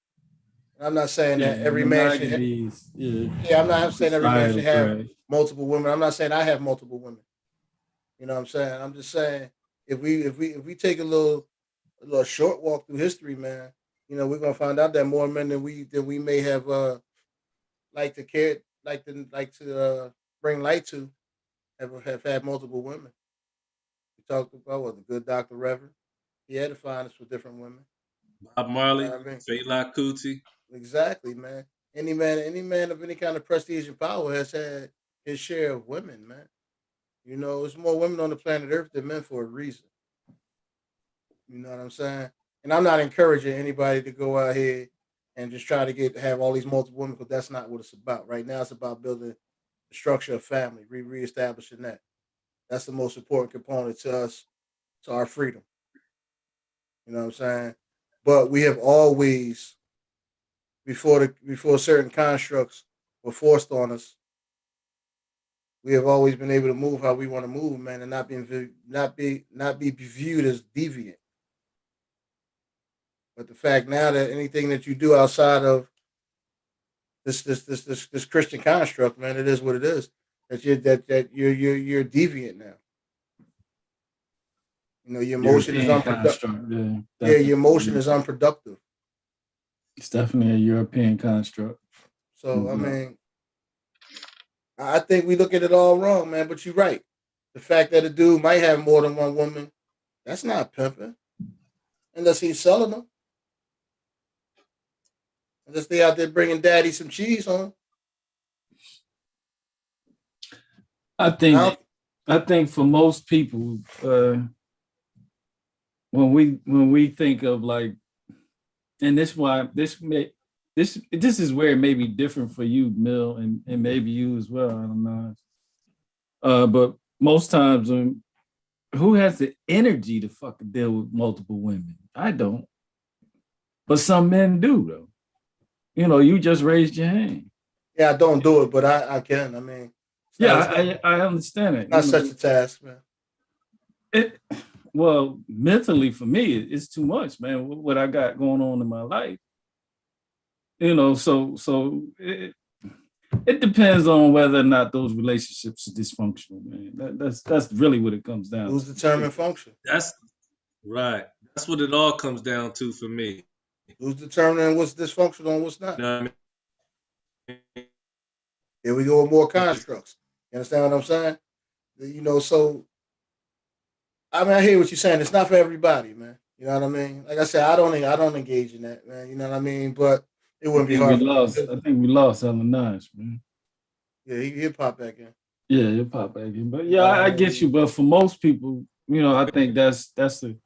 S1: And I'm not saying
S3: Yeah,
S1: that every man should.
S3: monogamy is
S1: Yeah, I'm not saying every man should
S3: societal
S1: have
S3: crash.
S1: multiple women. I'm not saying I have multiple women. You know what I'm saying? I'm just saying if we take a little short walk through history, man, we're gonna find out that more men than we may have like to care like to bring light to have had multiple women. We talked about what the good Dr. Reverend. He had to find us for different women.
S2: Bob
S1: You know
S2: Marley,
S1: what I mean?
S2: Fela Kuti.
S1: Exactly, man. Any man of any kind of prestige and power has had his share of women, man. There's more women on the planet Earth than men for a reason. You know what I'm saying? And I'm not encouraging anybody to go out here and just try to have all these multiple women because that's not what it's about. Right now, it's about building the structure of family, reestablishing that. That's the most important component to us, to our freedom. You know what I'm saying? But we have always, before certain constructs were forced on us, we have always been able to move how we want to move, man, and not be viewed as deviant. But the fact now that anything that you do outside of this Christian construct, man, it is what it is. That you're deviant now. Your emotion is
S3: European
S1: unproductive.
S3: construct, yeah,
S1: Yeah, your emotion
S3: definitely.
S1: is unproductive.
S3: It's definitely a European construct.
S1: So I
S3: Mhm.
S1: mean, I think we look at it all wrong, man. But you're right. The fact that a dude might have more than one woman, that's not pimping, unless he's selling them. Unless they out there bringing daddy some cheese home.
S3: I
S1: And I
S3: think
S1: don't,
S3: I think for most people, when we think of like, and this is where it may be different for you, Mill, and maybe you as well. I don't know. But most times, who has the energy to fucking deal with multiple women? I don't, but some men do though. You just raised your hand.
S1: yeah, I don't do it, but I can. I mean, it's
S3: Yeah,
S1: not it's not
S3: I understand it.
S1: not such a task, man.
S3: It, well, mentally for me, it's too much, man. What I got going on in my life, so it depends on whether or not those relationships are dysfunctional, man. That's really what it comes down
S1: Who's
S3: to.
S1: determined function?
S2: That's right. That's what it all comes down to for me.
S1: Who's determining what's dysfunctional and what's
S2: You
S1: not?
S2: know what I
S1: Here we go with more
S2: mean?
S1: constructs. You understand what I'm saying? So I mean, I hear what you're saying. It's not for everybody, man. You know what I mean? Like I said, I don't engage in that, man. You know what I mean? But It wouldn't be hard for me.
S3: I think we lost Ellen Nash, man.
S1: Yeah, he'll pop back in.
S3: Yeah, he'll pop back in. But yeah, I get you. But for most people, I think that's the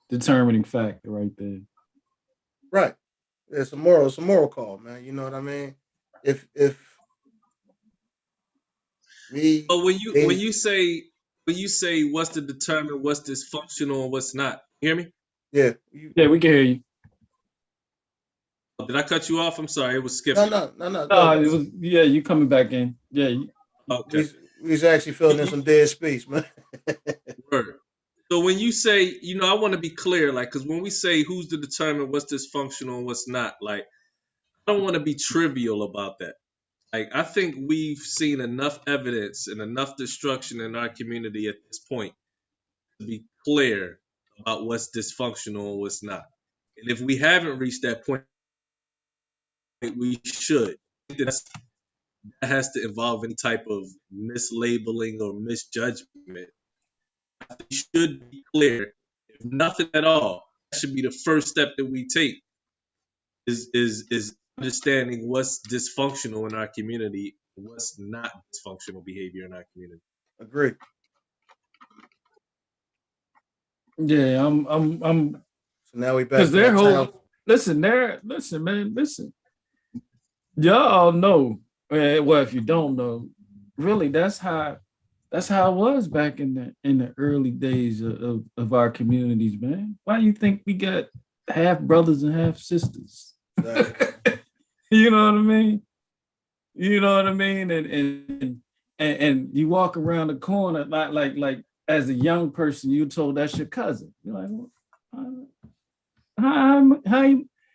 S3: determining factor right there.
S1: Right. It's a moral call, man. You know what I mean? If me
S2: But
S1: dating,
S2: when you say what's to determine what's dysfunctional and what's not, you hear me?
S1: yeah,
S3: Yeah, we can hear you.
S2: Did I cut you off? I'm sorry, it was
S1: no,
S2: skipping.
S1: no,
S3: No,
S1: good.
S3: it was you coming back in. Yeah,
S2: Okay.
S1: We was actually filling in some dead space, man.
S2: Word. So when you say, I want to be clear, like, because when we say who's to determine what's dysfunctional and what's not, like, I don't want to be trivial about that. Like, I think we've seen enough evidence and enough destruction in our community at this point to be clear about what's dysfunctional and what's not. And if we haven't reached that point, we should. I think that has to involve any type of mislabeling or misjudgment. It should be clear. If nothing at all, that should be the first step that we take is understanding what's dysfunctional in our community, what's not dysfunctional behavior in our community.
S1: Agree.
S3: yeah. I'm
S1: So now we back
S3: because
S1: to
S3: their
S1: that town.
S3: whole listen, man, listen. Y'all know. Well, if you don't know, really, that's how it was back in the early days of our communities, man. Why do you think we got half brothers and half sisters?
S1: Exactly.
S3: You know what I mean? You know what I mean? And you walk around the corner like as a young person, you told that's your cousin. You're like, how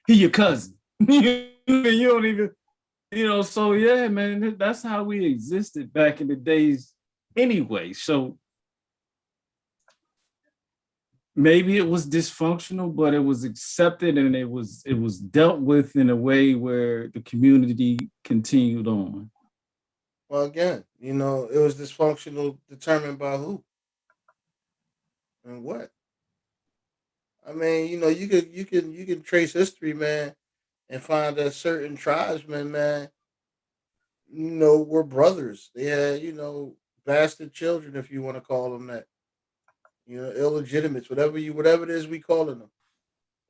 S3: he your cousin? You don't even, so yeah, man, that's how we existed back in the days anyway. So maybe it was dysfunctional, but it was accepted and it was dealt with in a way where the community continued on.
S1: Well, again, it was dysfunctional, determined by who and what. I mean, you can trace history, man, and find that certain tribesmen, man, were brothers. They had, bastard children, if you want to call them that. Illegitimates, whatever it is we calling them.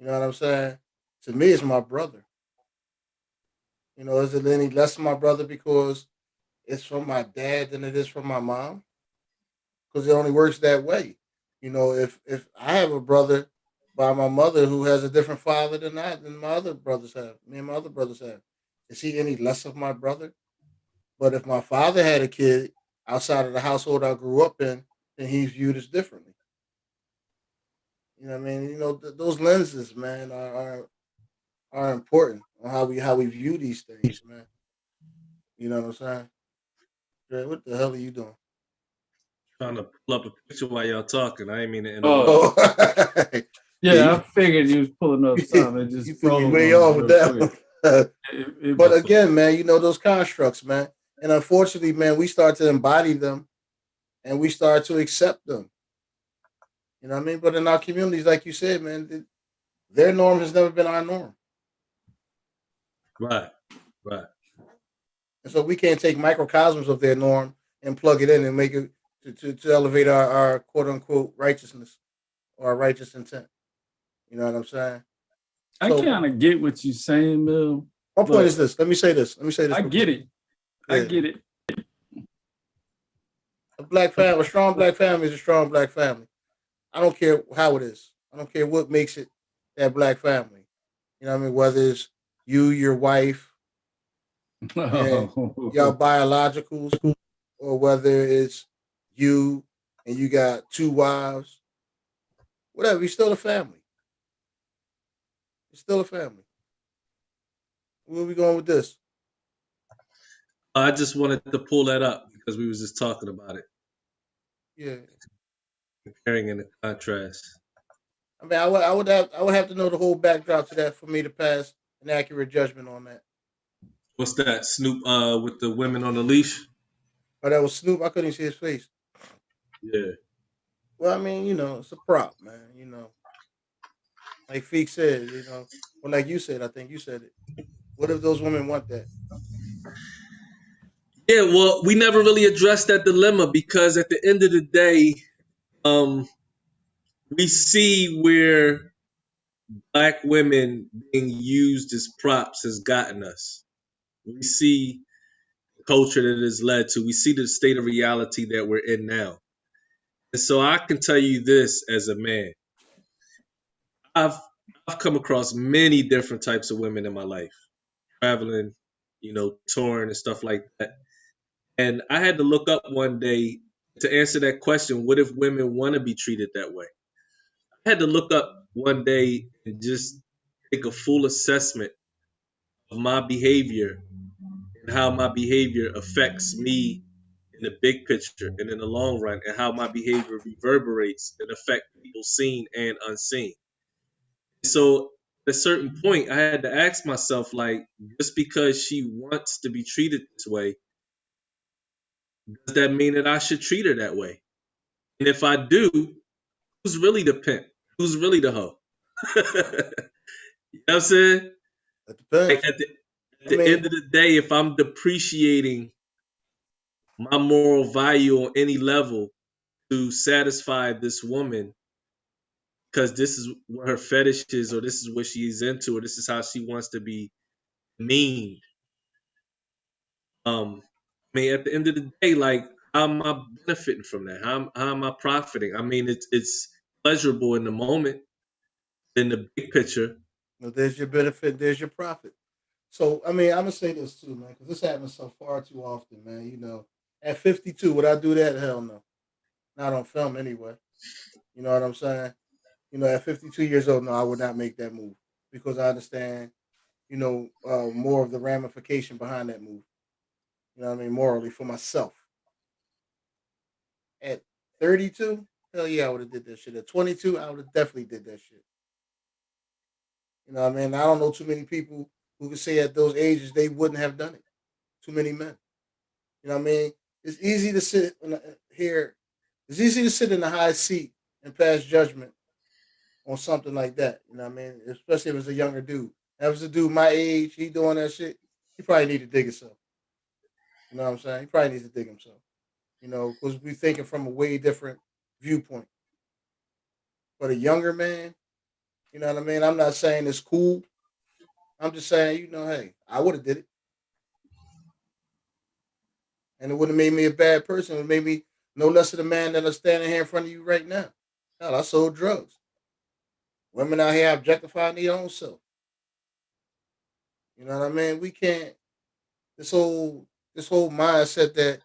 S1: You know what I'm saying? To me, it's my brother. Is it any less my brother because it's from my dad than it is from my mom? Because it only works that way. If I have a brother by my mother who has a different father than my other brothers have, me and my other brothers have, is he any less of my brother? But if my father had a kid outside of the household I grew up in, then he's viewed as differently. You know what I mean? Those lenses, man, are important on how we view these things, man. You know what I'm saying? Dre, what the hell are you doing?
S2: Trying to pull up a picture while y'all talking. I ain't mean to interrupt.
S3: Oh,
S1: Oh,
S3: yeah, I figured you was pulling up something. It
S1: you
S3: just
S1: threw me
S3: froze
S1: way
S3: on
S1: off
S3: me
S1: with
S3: real
S1: that
S3: quick.
S1: one.
S3: It
S1: But
S3: was
S1: again, man, those constructs, man, and unfortunately, man, we start to embody them and we start to accept them. You know what I mean? But in our communities, like you said, man, their norm has never been our norm,
S2: Right, right.
S1: and so we can't take microcosms of their norm and plug it in and make it to elevate our quote unquote righteousness or our righteous intent. You know what I'm saying?
S3: I
S1: So
S3: kind of get what you're saying, Bill,
S1: my point is
S3: but
S1: this. Let me say this. Let me say this
S3: I
S1: real
S3: get
S1: quick.
S3: it. I
S1: Yeah.
S3: get it.
S1: A strong black family is a strong black family. I don't care how it is. I don't care what makes it that black family. You know what I mean? Whether it's you, your wife, and y'all biologicals, or whether it's you and you got two wives, whatever, you're still a family. You're still a family. Where are we going with this?
S2: I just wanted to pull that up because we was just talking about it,
S1: Yeah.
S2: comparing and the contrast.
S1: I mean, I would have to know the whole backdrop to that for me to pass an accurate judgment on that.
S2: What's that? Snoop with the women on the leash?
S1: But that was Snoop. I couldn't even see his face.
S2: Yeah.
S1: Well, I mean, it's a prop, man. Like Feek said, well, like you said, I think you said it. What if those women want that?
S2: Yeah, well, we never really addressed that dilemma because at the end of the day, um, we see where black women being used as props has gotten us. We see the culture that it has led to. We see the state of reality that we're in now. And so I can tell you this as a man. I've I've come across many different types of women in my life, traveling, touring and stuff like that. And I had to look up one day to answer that question, what if women want to be treated that way? I had to look up one day and just take a full assessment of my behavior and how my behavior affects me in the big picture and in the long run, and how my behavior reverberates and affect people seen and unseen. So at a certain point, I had to ask myself, like, just because she wants to be treated this way, does that mean that I should treat her that way? And if I do, who's really the pimp? Who's really the hoe? You know what I'm saying?
S1: That
S2: Like
S1: depends.
S2: at
S1: I
S2: the
S1: mean,
S2: end of the day, if I'm depreciating my moral value on any level to satisfy this woman because this is what her fetish is, or this is what she's into, or this is how she wants to be mean. I mean, at the end of the day, like, how am I benefiting from that? How am I profiting? I mean, it's pleasurable in the moment, in the big picture.
S1: there's your benefit, there's your profit. So, I mean, I'm gonna say this too, man, because this happens so far too often, man. At 52, would I do that? Hell no, not on film anyway. You know what I'm saying? At 52 years old, no, I would not make that move because I understand, more of the ramification behind that move. You know what I mean? Morally for myself. At 32, hell yeah, I would have did that shit. At 22, I would have definitely did that shit. You know what I mean? I don't know too many people who could say at those ages they wouldn't have done it. Too many men. You know what I mean? It's easy to sit here. It's easy to sit in the high seat and pass judgment on something like that. You know what I mean? Especially if it's a younger dude. If it's a dude my age, he doing that shit, he probably need to dig himself. You know what I'm saying? He probably needs to dig himself. Because we thinking from a way different viewpoint. But a younger man, you know what I mean? I'm not saying it's cool. I'm just saying, hey, I would have did it. And it wouldn't have made me a bad person. It would made me no less of the man that is standing here in front of you right now. Hell, I sold drugs. Women out here objectifying their own self. You know what I mean? We can't this whole mindset that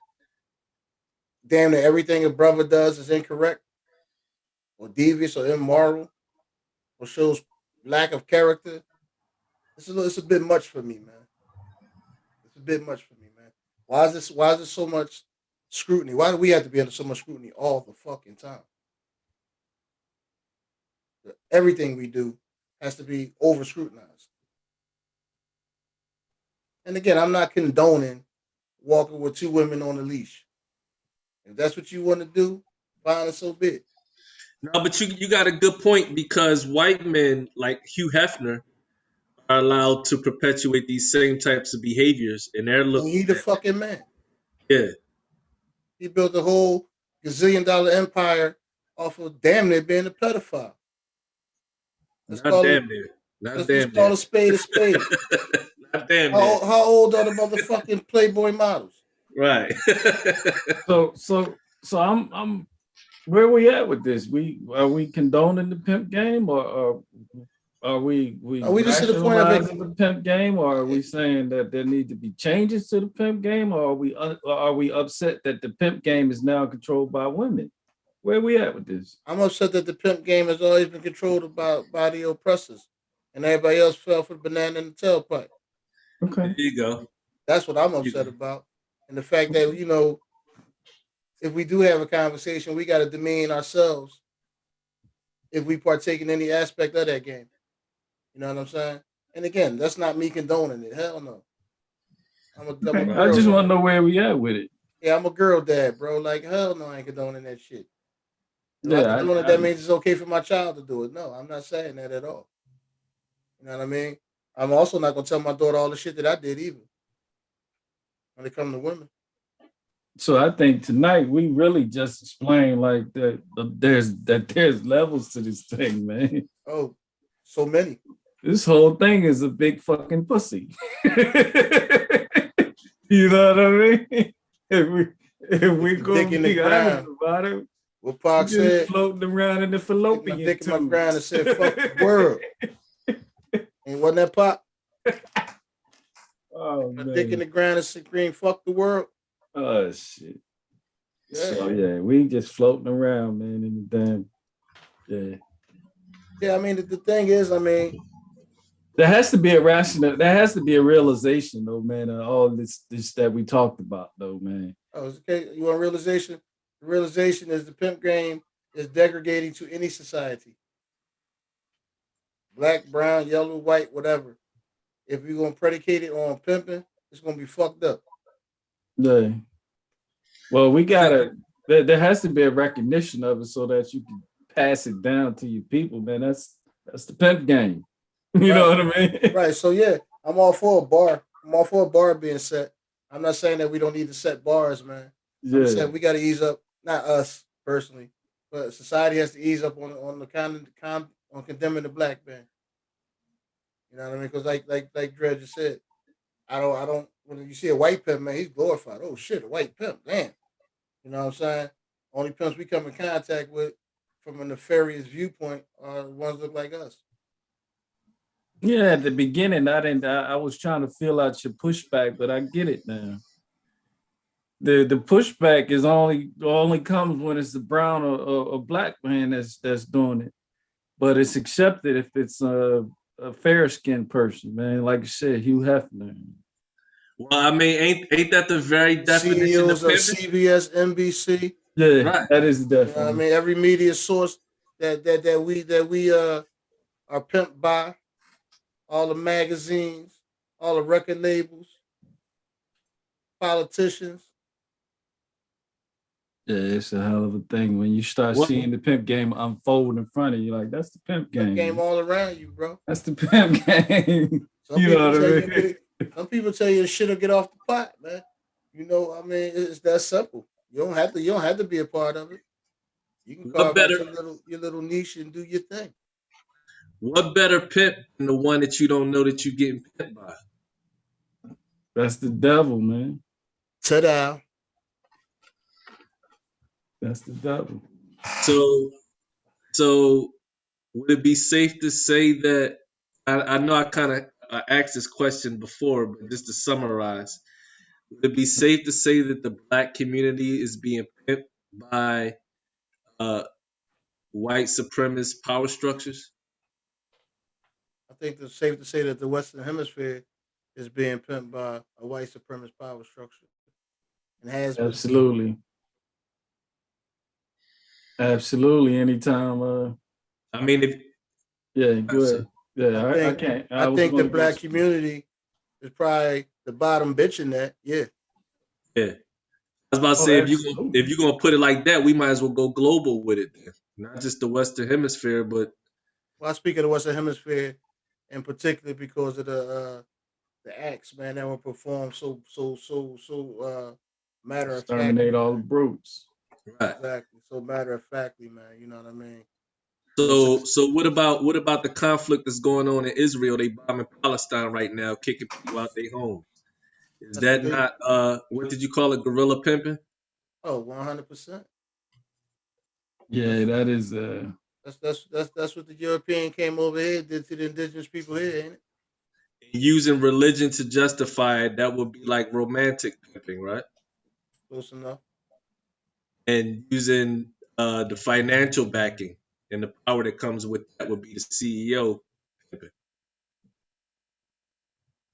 S1: damn near everything a brother does is incorrect or devious or immoral or shows lack of character. It's a bit much for me, man. It's a bit much for me, man. Why is this so much scrutiny? Why do we have to be under so much scrutiny all the fucking time? Everything we do has to be over scrutinized. And again, I'm not condoning walking with two women on a leash. If that's what you want to do, fine and so be it.
S2: No, but you got a good point because white men like Hugh Hefner are allowed to perpetuate these same types of behaviors, and they're
S1: And
S2: looked
S1: he the
S2: at.
S1: fucking man.
S2: Yeah,
S1: He built a whole gazillion-dollar empire off of damn near being a pedophile. Let's
S2: not
S1: call it.
S2: damn near, not
S1: Let's
S2: damn
S1: call
S2: near,
S1: a spade a spade.
S2: not damn
S1: How
S2: near.
S1: how old are the motherfucking Playboy models?
S2: Right.
S3: So I'm where we at with this? We are we condoning the pimp game, or are we
S1: Are we just to the point of
S3: rationalizing the pimp game, or are we saying that there need to be changes to the pimp game, or are we upset that the pimp game is now controlled by women? Where we at with this?
S1: I'm upset that the pimp game has always been controlled by the oppressors, and everybody else fell for the banana in the tailpipe.
S2: There
S3: Okay.
S2: you go.
S1: That's what I'm
S2: There you
S1: upset
S2: go.
S1: about, and the fact that if we do have a conversation, we got to demean ourselves if we partake in any aspect of that game. You know what I'm saying? And again, that's not me condoning it. Hell no. I'm a
S3: Okay. I
S1: girl
S3: just want
S1: dad.
S3: to know where we at with it.
S1: Yeah, I'm a girl dad, bro. Like hell no, I ain't condoning that shit. If I
S3: Yeah.
S1: condone it, that means it's okay for my child to do it. No, I'm not saying that at all. You know what I mean? I'm also not gonna tell my daughter all the shit that I did either. When it comes to women,
S3: So I think tonight we really just explain like there's levels to this thing, man.
S1: oh, so many.
S3: This whole thing is a big fucking pussy. You know what I mean? If we
S1: The
S3: gonna
S1: dick in the
S3: be honest
S1: ground.
S3: about it,
S1: What
S3: we
S1: Pac
S3: just
S1: said,
S3: floating around in the
S1: stick my
S3: fallopian
S1: dick in my
S3: tubes.
S1: ground and said, "Fuck the world." And wasn't that Pac?
S3: Oh
S1: My dick in
S3: man.
S1: the ground and scream, "Fuck the world."
S3: Oh shit.
S1: Yeah,
S3: So yeah, we just floating around, man, in the damn. Yeah.
S1: yeah. I mean, the thing is, I mean,
S3: There has to be a rational. There has to be a realization, though, man. Of all this that we talked about, though, man.
S1: oh, it's okay. You want realization? The realization is the pimp game is degrading to any society, black, brown, yellow, white, whatever. If you're gonna predicate it on pimping, it's gonna be fucked up.
S3: Yeah. Well, we gotta. There has to be a recognition of it so that you can pass it down to your people, man. That's the pimp game. You know
S1: Right,
S3: what I mean?
S1: right. So yeah, I'm all for a bar. I'm all for a bar being set. I'm not saying that we don't need to set bars, man. I'm just
S3: Yeah.
S1: saying we got to ease up. Not us personally, but society has to ease up on the on condemning the black man. You know what I mean? Because like Dred just said, I don't. When you see a white pimp, man, he's glorified. Oh shit, a white pimp, damn. You know what I'm saying? Only pimps we come in contact with from a nefarious viewpoint are the ones that look like us.
S3: Yeah. At the beginning, I didn't. I was trying to feel out your pushback, but I get it now. The pushback is only comes when it's the brown or black man that's doing it, but it's accepted if it's a fair skinned person, man. Like you said, Hugh Hefner.
S2: Well, I mean, ain't that the very definition of
S1: CEOs of
S2: pimping?
S1: CBS, NBC.
S3: Yeah,
S2: Right.
S3: that is
S1: You know what I
S3: definitely.
S1: mean? Every media source that we are pimped by, all the magazines, all the record labels, politicians.
S3: Yeah, it's a hell of a thing when you start
S2: What
S3: seeing the pimp game unfold in front of you. Like that's the pimp
S1: Pimp
S3: game.
S1: game all around you, bro.
S3: That's the pimp game.
S1: Some
S3: You know
S1: people
S3: what
S1: tell
S3: I
S1: you get
S3: mean?
S1: it. Some people tell you the shit'll get off the pot, man. You know, I mean, it's that simple. You don't have to. You don't have to be a part of it. You can
S2: what
S1: carve out
S2: better
S1: your little niche and do your thing.
S2: what better pimp than the one that you don't know that you're getting pimped by?
S3: That's the devil, man.
S1: Ta-da!
S3: That's the devil.
S2: So so would it be safe to say that I know I kind of asked this question before, but just to summarize, would it be safe to say that the black community is being pimped by uh, white supremacist power structures?
S1: I think it's safe to say that the Western Hemisphere is being pimped by a white supremacist power structure and has been.
S3: Absolutely. Absolutely. Anytime.
S2: I mean, if
S3: Yeah, go
S2: so,
S3: ahead. Yeah,
S1: I
S3: I
S1: think
S3: can't.
S1: I
S3: I was
S1: think the
S3: going to go.
S1: black community is probably the bottom bitch in that. Yeah.
S2: yeah, I was about to
S3: Oh,
S2: say
S3: absolutely.
S2: if you're gonna put it like that, we might as well go global with it, then. Not just the Western Hemisphere, but
S1: Well, I speak of the Western Hemisphere in particular because of the acts, man, that were performed so matter of factly,
S3: Exterminate all the
S1: man.
S3: brutes.
S2: right.
S1: Exactly. So matter of factly, man. You know what I mean? In the sense,
S2: So what about the conflict that's going on in Israel? They bombing Palestine right now, kicking people out their homes. Is
S1: that's what
S2: that
S1: they.
S2: not what did you call it? Guerrilla pimping?
S1: Oh, 100%.
S3: Yeah,
S1: That's
S3: that is.
S1: that's what the European came over here did to the indigenous people here, ain't it?
S2: Using religion to justify it, that would be like romantic pimping, right?
S1: Close enough.
S2: And using the financial backing and the power that comes with that would be the CEO pimping.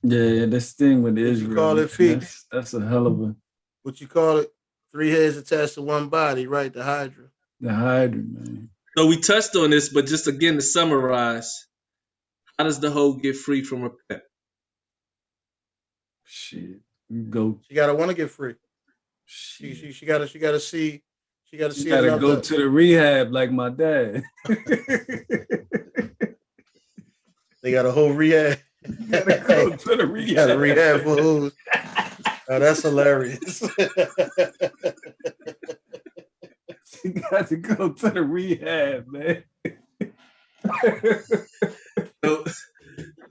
S3: Yeah, this thing with
S1: What you
S3: Israel,
S1: call
S3: man,
S1: it, feet?
S3: that's a hell of a
S1: What you call it? Three heads attached to one body, right? The Hydra.
S3: the Hydra, man.
S2: So we touched on this, but just again to summarize, how does the hoe get free from a pimp?
S3: Shit, you go.
S1: She gotta want to get free. She
S3: Shit.
S1: she she gotta she gotta see she gotta
S3: You
S1: see
S3: gotta
S1: enough
S3: go
S1: to
S3: to the rehab like my dad.
S1: they got a whole rehab.
S3: Gotta go to the
S1: You got to rehab
S3: rehab.
S1: for hoes. Oh, that's hilarious.
S3: You got to go to the rehab, man.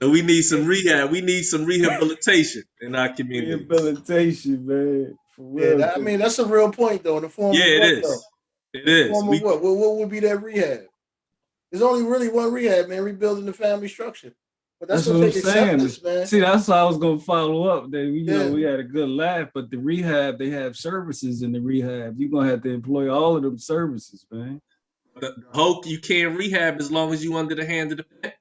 S2: So we need some rehab. We need some rehabilitation in our community.
S3: Rehabilitation, man. For
S1: Yeah,
S3: real.
S1: I mean that's a real point though. In the form
S2: Yeah,
S1: of
S2: it
S1: what though?
S2: is. It
S1: In the
S2: is.
S1: form of what? What would be that rehab? There's only really one rehab, man. Rebuilding the family structure. But that's
S3: That's
S1: gonna
S3: what I'm
S1: take
S3: saying.
S1: acceptance, man.
S3: See, that's why I was gonna follow up. That
S1: Yeah.
S3: we had a good laugh, but the rehab, they have services in the rehab. You're gonna have to employ all of them services, man.
S2: The hoe you can't rehab as long as you under the hand of the pimp.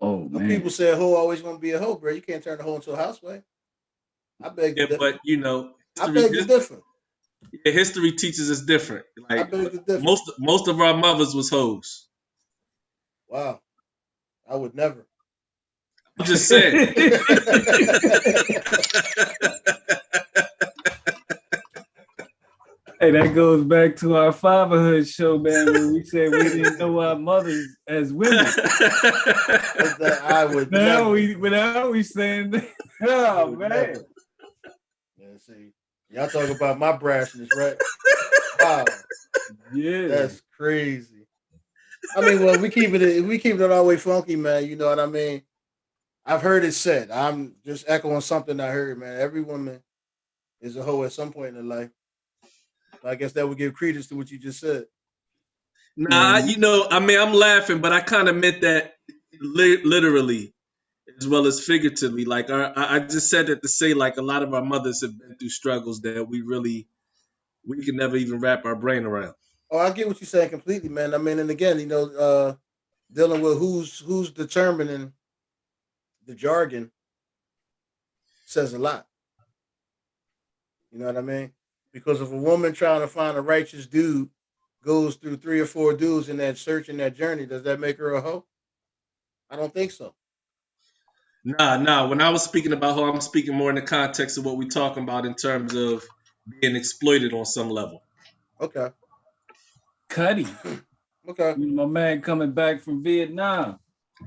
S3: Oh
S1: Some
S3: man.
S1: people say a hoe always gonna be a hoe, bro. You can't turn a hoe into a housewife. I beg to
S2: Yeah,
S1: differ.
S2: but you know,
S1: I beg to differ.
S2: history teaches us different.
S1: I
S2: Like
S1: beg to differ.
S2: most of our mothers was hoes.
S1: Wow. I would never.
S2: I'm just saying.
S3: Hey, that goes back to our fatherhood show, man, when we said we didn't know our mothers as women.
S1: I would never.
S3: Now we saying, oh man.
S1: Never. Yeah, see, y'all talk about my brashness, right? Wow,
S3: Yeah.
S1: that's crazy. I mean, well, we keep it all the way funky, man. You know what I mean? I've heard it said. I'm just echoing something I heard, man. Every woman is a hoe at some point in her life. I guess that would give credence to what you just said.
S2: Nah, you know, I mean, I'm laughing, but I kind of meant that literally as well as figuratively. Like, I just said that to say, like, a lot of our mothers have been through struggles that we can never even wrap our brain around.
S1: Oh, I get what you're saying completely, man. I mean, and again, dealing with who's determining the jargon says a lot. You know what I mean? Because if a woman trying to find a righteous dude goes through 3 or 4 dudes in that search and that journey, does that make her a hoe? I don't think so.
S2: Nah. When I was speaking about her, I'm speaking more in the context of what we're talking about in terms of being exploited on some level.
S1: Okay.
S3: Cuddy.
S1: Okay.
S3: My man coming back from Vietnam.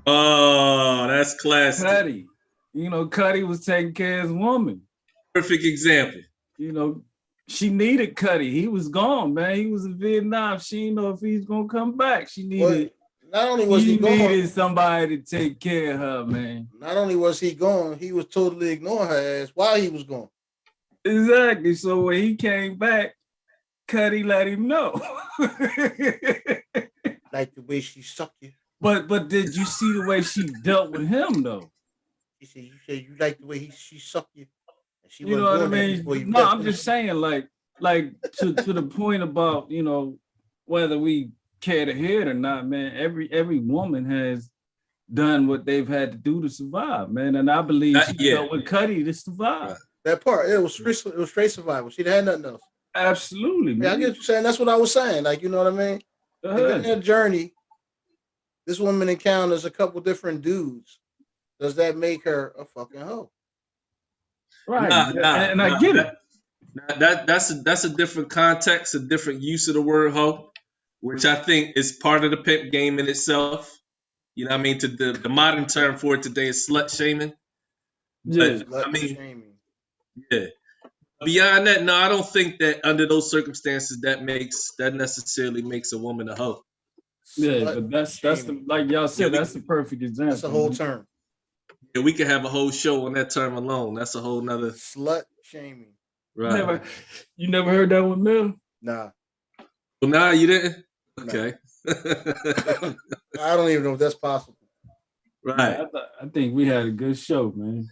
S2: Oh, that's classic.
S3: Cuddy. Cuddy was taking care of his woman.
S2: Perfect example.
S3: She needed Cuddy. He was gone, man. He was in Vietnam. She didn't know if he's gonna come back. She needed.
S1: Not only was he gone,
S3: needed somebody to take care of her, man.
S1: Not only was he gone, he was totally ignoring her ass while he was gone.
S3: Exactly. So when he came back, Cuddy let him know.
S1: Like the way she sucked you.
S3: But did you see the way she dealt with him though?
S1: She said you like the way she sucked you. And she
S3: You know what I mean? No, I'm just
S1: saying.
S3: saying, like to the point about whether we care to hear it or not, man. Every woman has done what they've had to do to survive, man. And I believe she dealt with Cuddy to survive.
S1: That part, it was straight survival. She had nothing else.
S3: Absolutely, man.
S1: Yeah, I get what you're saying. That's what I was saying. Like, you know what I mean? In that journey, this woman encounters a couple different dudes. Does that make her a fucking hoe?
S3: Right. And I get it.
S2: That's a different context, a different use of the word hoe, which I think is part of the pimp game in itself. You know what I mean? To the modern term for it today is slut shaming.
S3: Yeah.
S2: But, I mean, yeah. Beyond that, no, I don't think that under those circumstances that necessarily makes a woman a hoe.
S3: Yeah, but that's the, like y'all said, that's the perfect example.
S1: That's a whole term.
S2: Yeah, we could have a whole show on that term alone. That's a whole nother
S1: slut shaming.
S2: Right.
S3: You never heard that one, Mel?
S1: Nah.
S2: Well, nah, you didn't? Okay.
S1: I don't even know if that's possible.
S2: Right.
S3: Yeah, I think we had a good show, man.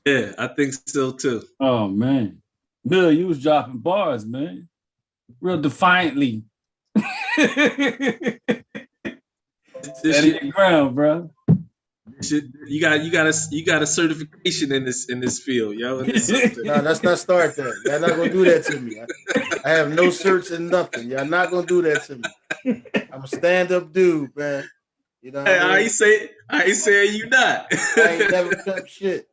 S2: Yeah, I think so too.
S3: Oh man. Bill, you was dropping bars, man. Real defiantly. Steady the ground, bro.
S2: You got a certification in this field, yo.
S1: No, let's not start that. Y'all not gonna do that to me. I have no certs and nothing. Y'all not gonna do that to me. I'm a stand-up dude, man. You know.
S2: Hey, I ain't saying you not.
S1: I ain't never pimped shit.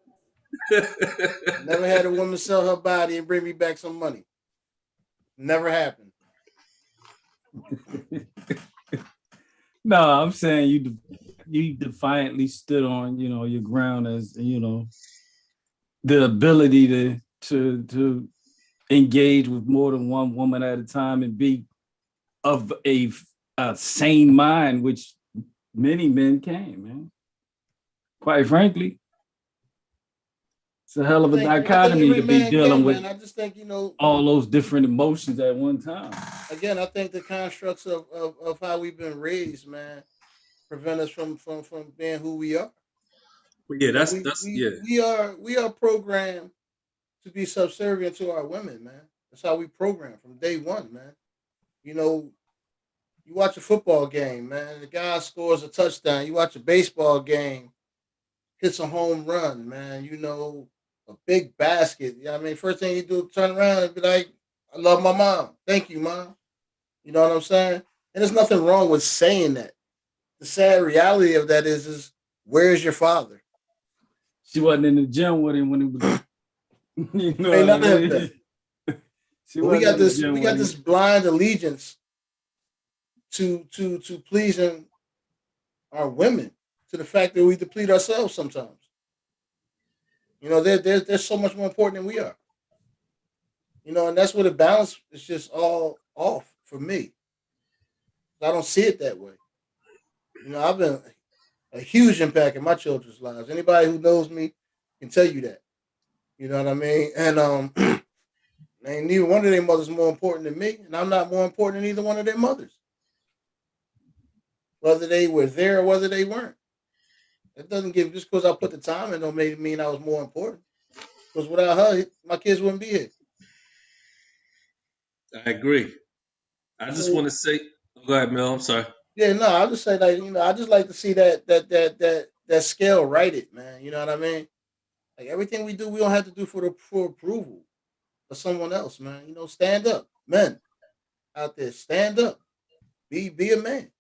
S1: Never had a woman sell her body and bring me back some money. Never happened.
S3: No, I'm saying you defiantly stood on, your ground as, the ability to engage with more than one woman at a time and be of a sane mind, which many men can, man. Quite frankly, it's a hell of a
S1: I think
S3: dichotomy
S1: every
S3: to be
S1: man
S3: dealing
S1: can,
S3: with
S1: man. I just think,
S3: all those different emotions at one time.
S1: again, I think the constructs of how we've been raised, man, prevent us from being who we are.
S2: But yeah,
S1: You know,
S2: that's yeah.
S1: we are programmed to be subservient to our women, man. That's how we program from day one, man. You know, you watch a football game, man. The guy scores a touchdown. You watch a baseball game, hits a home run, man. A big basket. I mean, first thing you do, turn around and be like, "I love my mom. Thank you, mom." You know what I'm saying? And there's nothing wrong with saying that. The sad reality of that is where's your father?
S3: She wasn't in the gym with him when he was, you know
S1: Ain't
S3: what I
S1: none of that.
S3: mean? She
S1: But we
S3: wasn't
S1: got
S3: in the
S1: this
S3: gym
S1: we
S3: with
S1: got
S3: him.
S1: this blind allegiance to pleasing our women to the fact that we deplete ourselves sometimes. They're so much more important than we are. And that's where the balance is just all off for me. I don't see it that way. I've been a huge impact in my children's lives. Anybody who knows me can tell you that. You know what I mean? And ain't neither one of their mothers more important than me, and I'm not more important than either one of their mothers, whether they were there or whether they weren't. It doesn't give just because I put the time in don't mean I was more important. Because without her, my kids wouldn't be here.
S2: I agree. I just want
S1: So
S2: to say, go ahead, Mel. I'm sorry.
S1: yeah, no, I'll just say like I just like to see that scale righted, man. You know what I mean? Like everything we do, we don't have to do for approval of someone else, man. Stand up, men out there, stand up, be a man,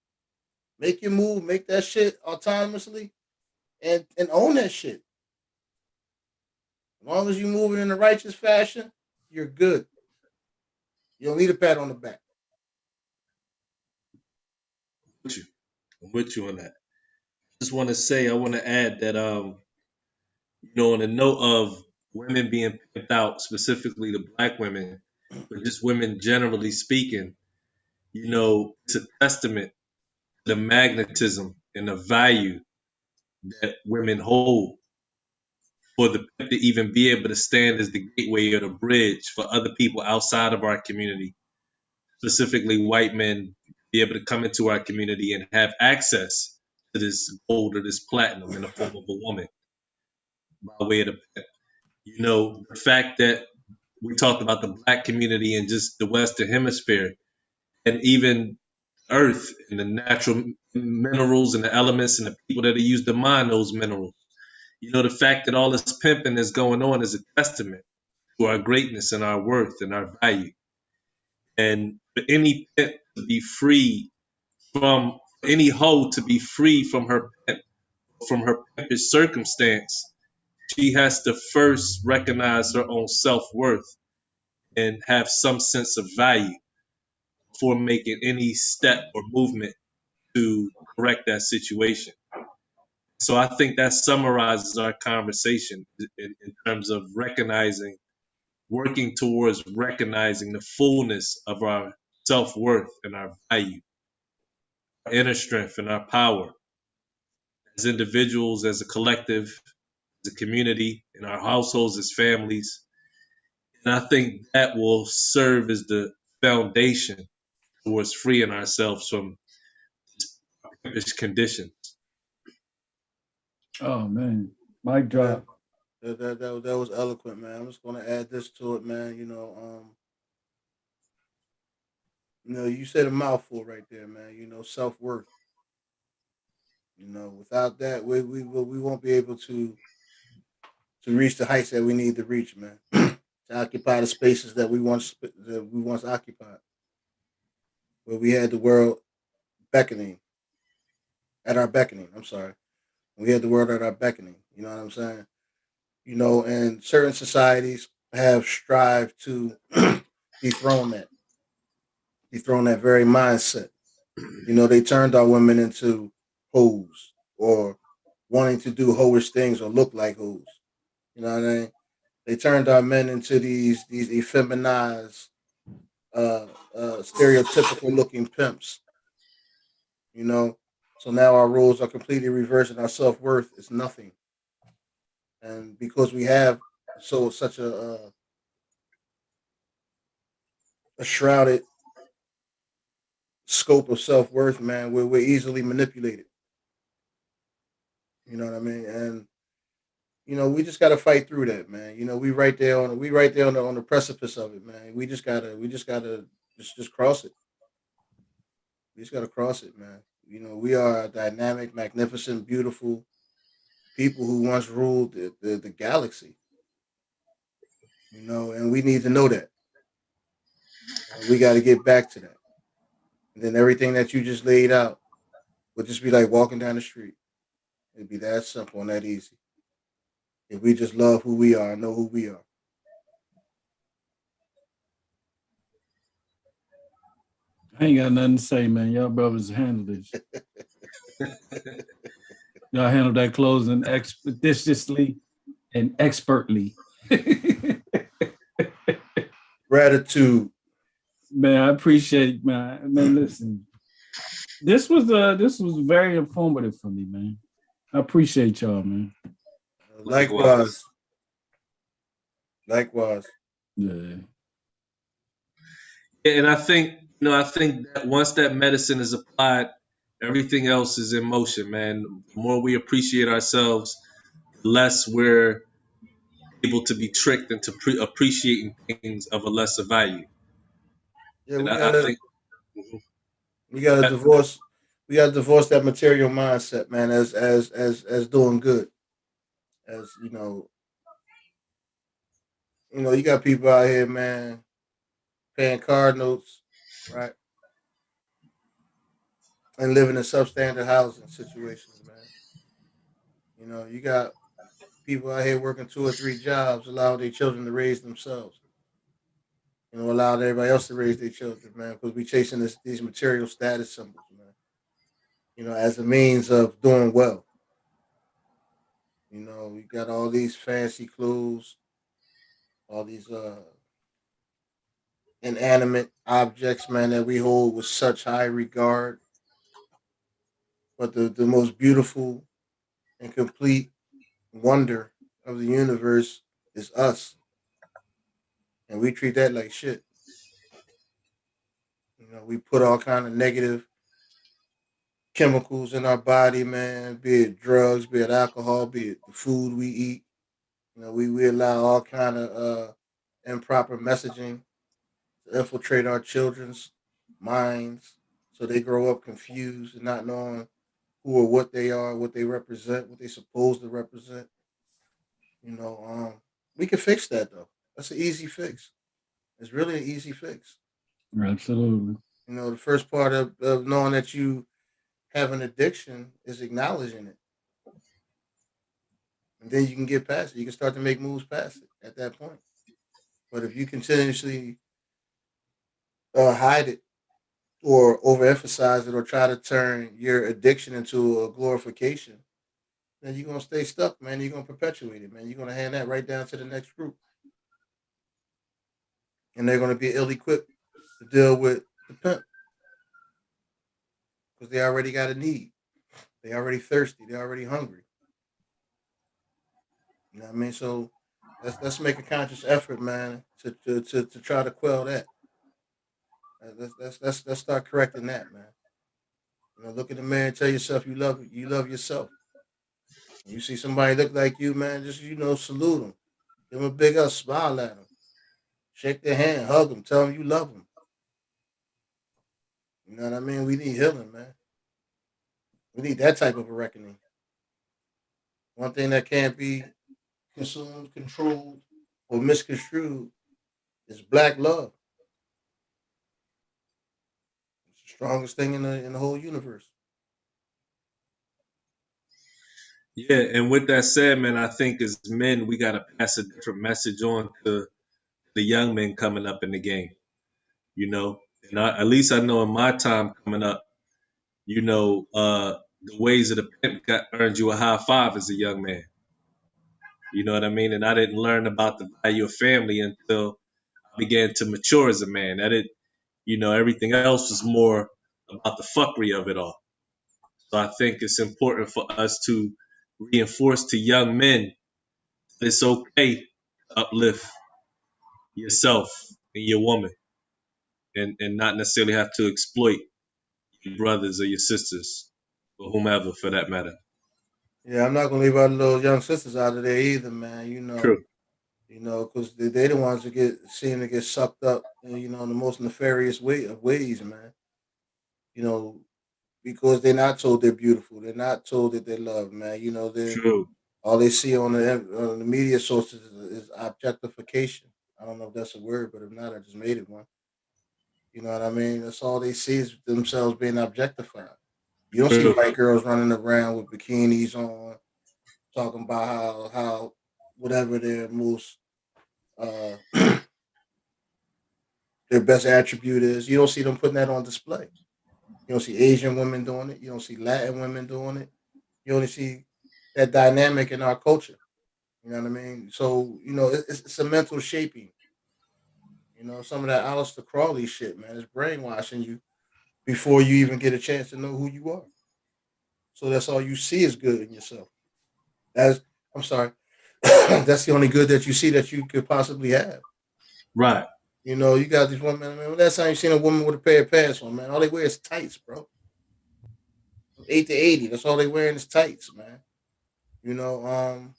S1: make your move, make that shit autonomously, and own that shit. As long as you move it in a righteous fashion, you're good. You don't need a pat on the back.
S2: With you. I'm with you on that. Just want to say, I want to add that on the note of women being pimped out, specifically the black women, but just women generally speaking, it's a testament to the magnetism and the value that women hold for the pimp to even be able to stand as the gateway or the bridge for other people outside of our community, specifically white men, be able to come into our community and have access to this gold or this platinum in the form of a woman by way of the pimp. The fact that we talked about the black community and just the Western Hemisphere and even Earth and the natural minerals and the elements and the people that are used to mine those minerals. The fact that all this pimping is going on is a testament to our greatness and our worth and our value. And for any pimp to be free from any hoe to be free from her pimp, from her pimpish circumstance, she has to first recognize her own self-worth and have some sense of value before making any step or movement to correct that situation. So I think that summarizes our conversation in terms of working towards recognizing the fullness of our self-worth and our value, our inner strength and our power as individuals, as a collective, as a community, in our households, as families. And I think that will serve as the foundation towards freeing ourselves from this condition.
S3: Oh man, mic
S1: Yeah,
S3: drop.
S1: that was eloquent, man. I'm just gonna add this to it, man. You said a mouthful right there, man. Self worth. Without that, we won't be able to reach the heights that we need to reach, man. To occupy the spaces that we once occupied, where we had the world beckoning at our beckoning. I'm sorry, we had the world at our beckoning. You know what I'm saying? And certain societies have strived to dethrone that, dethrone that very mindset. They turned our women into hoes. or wanting to do hoish things or look like hoes. You know what I mean? They turned our men into these effeminized, stereotypical looking pimps. You know, so now our roles are completely reversed, and our self worth is nothing. And because we have such a shrouded scope of self worth, man, where we're easily manipulated. You know what I mean? And we just got to fight through that, man. We right there on the precipice of it, man. We just gotta just cross it. We just gotta cross it, man. We are a dynamic, magnificent, beautiful people who once ruled the galaxy. And we need to know that. And we got to get back to that. And then everything that you just laid out would just be like walking down the street. It'd be that simple and that easy. If we just love who we are and know who we are.
S3: I ain't got nothing to say, man. Y'all brothers handle this. Y'all handle that closing expeditiously and expertly.
S1: Gratitude.
S3: Man, I appreciate it, man. Man, listen. This was very informative for me, man. I appreciate y'all, man.
S1: Likewise. Likewise.
S3: Yeah.
S2: And I think that once that medicine is applied, everything else is in motion, man. The more we appreciate ourselves, the less we're able to be tricked into appreciating things of a lesser value.
S1: Yeah,
S2: And
S1: we
S2: I
S1: gotta
S2: think
S1: we gotta divorce that material mindset, man, as doing good. As you got people out here, man, paying card notes, right? And living in substandard housing situations, man. You got people out here working 2 or 3 jobs, allowing their children to raise themselves. Allowing everybody else to raise their children, man, because we chasing these material status symbols, man. As a means of doing well. You got all these fancy clothes, all these inanimate objects, man, that we hold with such high regard. But the most beautiful and complete wonder of the universe is us, and we treat that like shit. We put all kind of negative chemicals in our body, man. Be it drugs, be it alcohol, be it the food we eat. We allow all kind of improper messaging to infiltrate our children's minds, so they grow up confused and not knowing who or what they are, what they represent, what they supposed to represent. You know, um, we can fix that though. That's an easy fix. It's really an easy fix.
S3: Absolutely.
S1: The first part of knowing that you have an addiction is acknowledging it, and then you can get past it. You can start to make moves past it at that point. But if you continuously hide it or overemphasize it or try to turn your addiction into a glorification, then you're gonna stay stuck, man. You're gonna perpetuate it, man. You're gonna hand that right down to the next group, and they're gonna be ill equipped to deal with the pimp because they already got a need. They already thirsty. They already hungry. You know what I mean? So let's make a conscious effort, man, to try to quell that. Let's start correcting that, man. Look at the man. Tell yourself you love yourself. You see somebody look like you, man. Just salute them. Give them a big up. Smile at them. Shake their hand. Hug them. Tell them you love them. You know what I mean? We need healing, man. We need that type of a reckoning. One thing that can't be consumed, controlled, or misconstrued is black love. It's the strongest thing in the whole universe.
S2: yeah. And with that said, man, I think as men we gotta pass a different message on to the young men coming up in the game. You know, and at least I know in my time coming up, you know, the ways of the pimp earned you a high five as a young man. You know what I mean? And I didn't learn about the value of family until I began to mature as a man. Everything else was more about the fuckery of it all. So I think it's important for us to reinforce to young men that it's okay to uplift yourself and your woman and not necessarily have to exploit your brothers or your sisters or whomever for that matter.
S1: Yeah, I'm not gonna leave our little young sisters out of there either, man.
S2: True.
S1: Because they the ones that seem to get sucked up, in the most nefarious ways, man. You know, because they're not told they're beautiful, they're not told that they're loved, man. They
S2: True.
S1: all they see on the media sources is objectification. I don't know if that's a word, but if not, I just made it one. You know what I mean? That's all they see is themselves being objectified. You don't see
S2: True.
S1: white girls running around with bikinis on, talking about how whatever their most uh their best attribute is. You don't see them putting that on display. You don't see Asian women doing it. You don't see Latin women doing it. You only see that dynamic in our culture. You know what I mean? So it's a mental shaping. Some of that Aleister Crowley shit, man, is brainwashing you before you even get a chance to know who you are. So that's all you see is good in yourself. That's I'm sorry. That's the only good that you see that you could possibly have.
S2: Right.
S1: You got these women. I mean, last time you seen a woman with a pair of pants on, man, all they wear is tights, bro. From 8 to 80, that's all they wearing is tights, man. You know, um,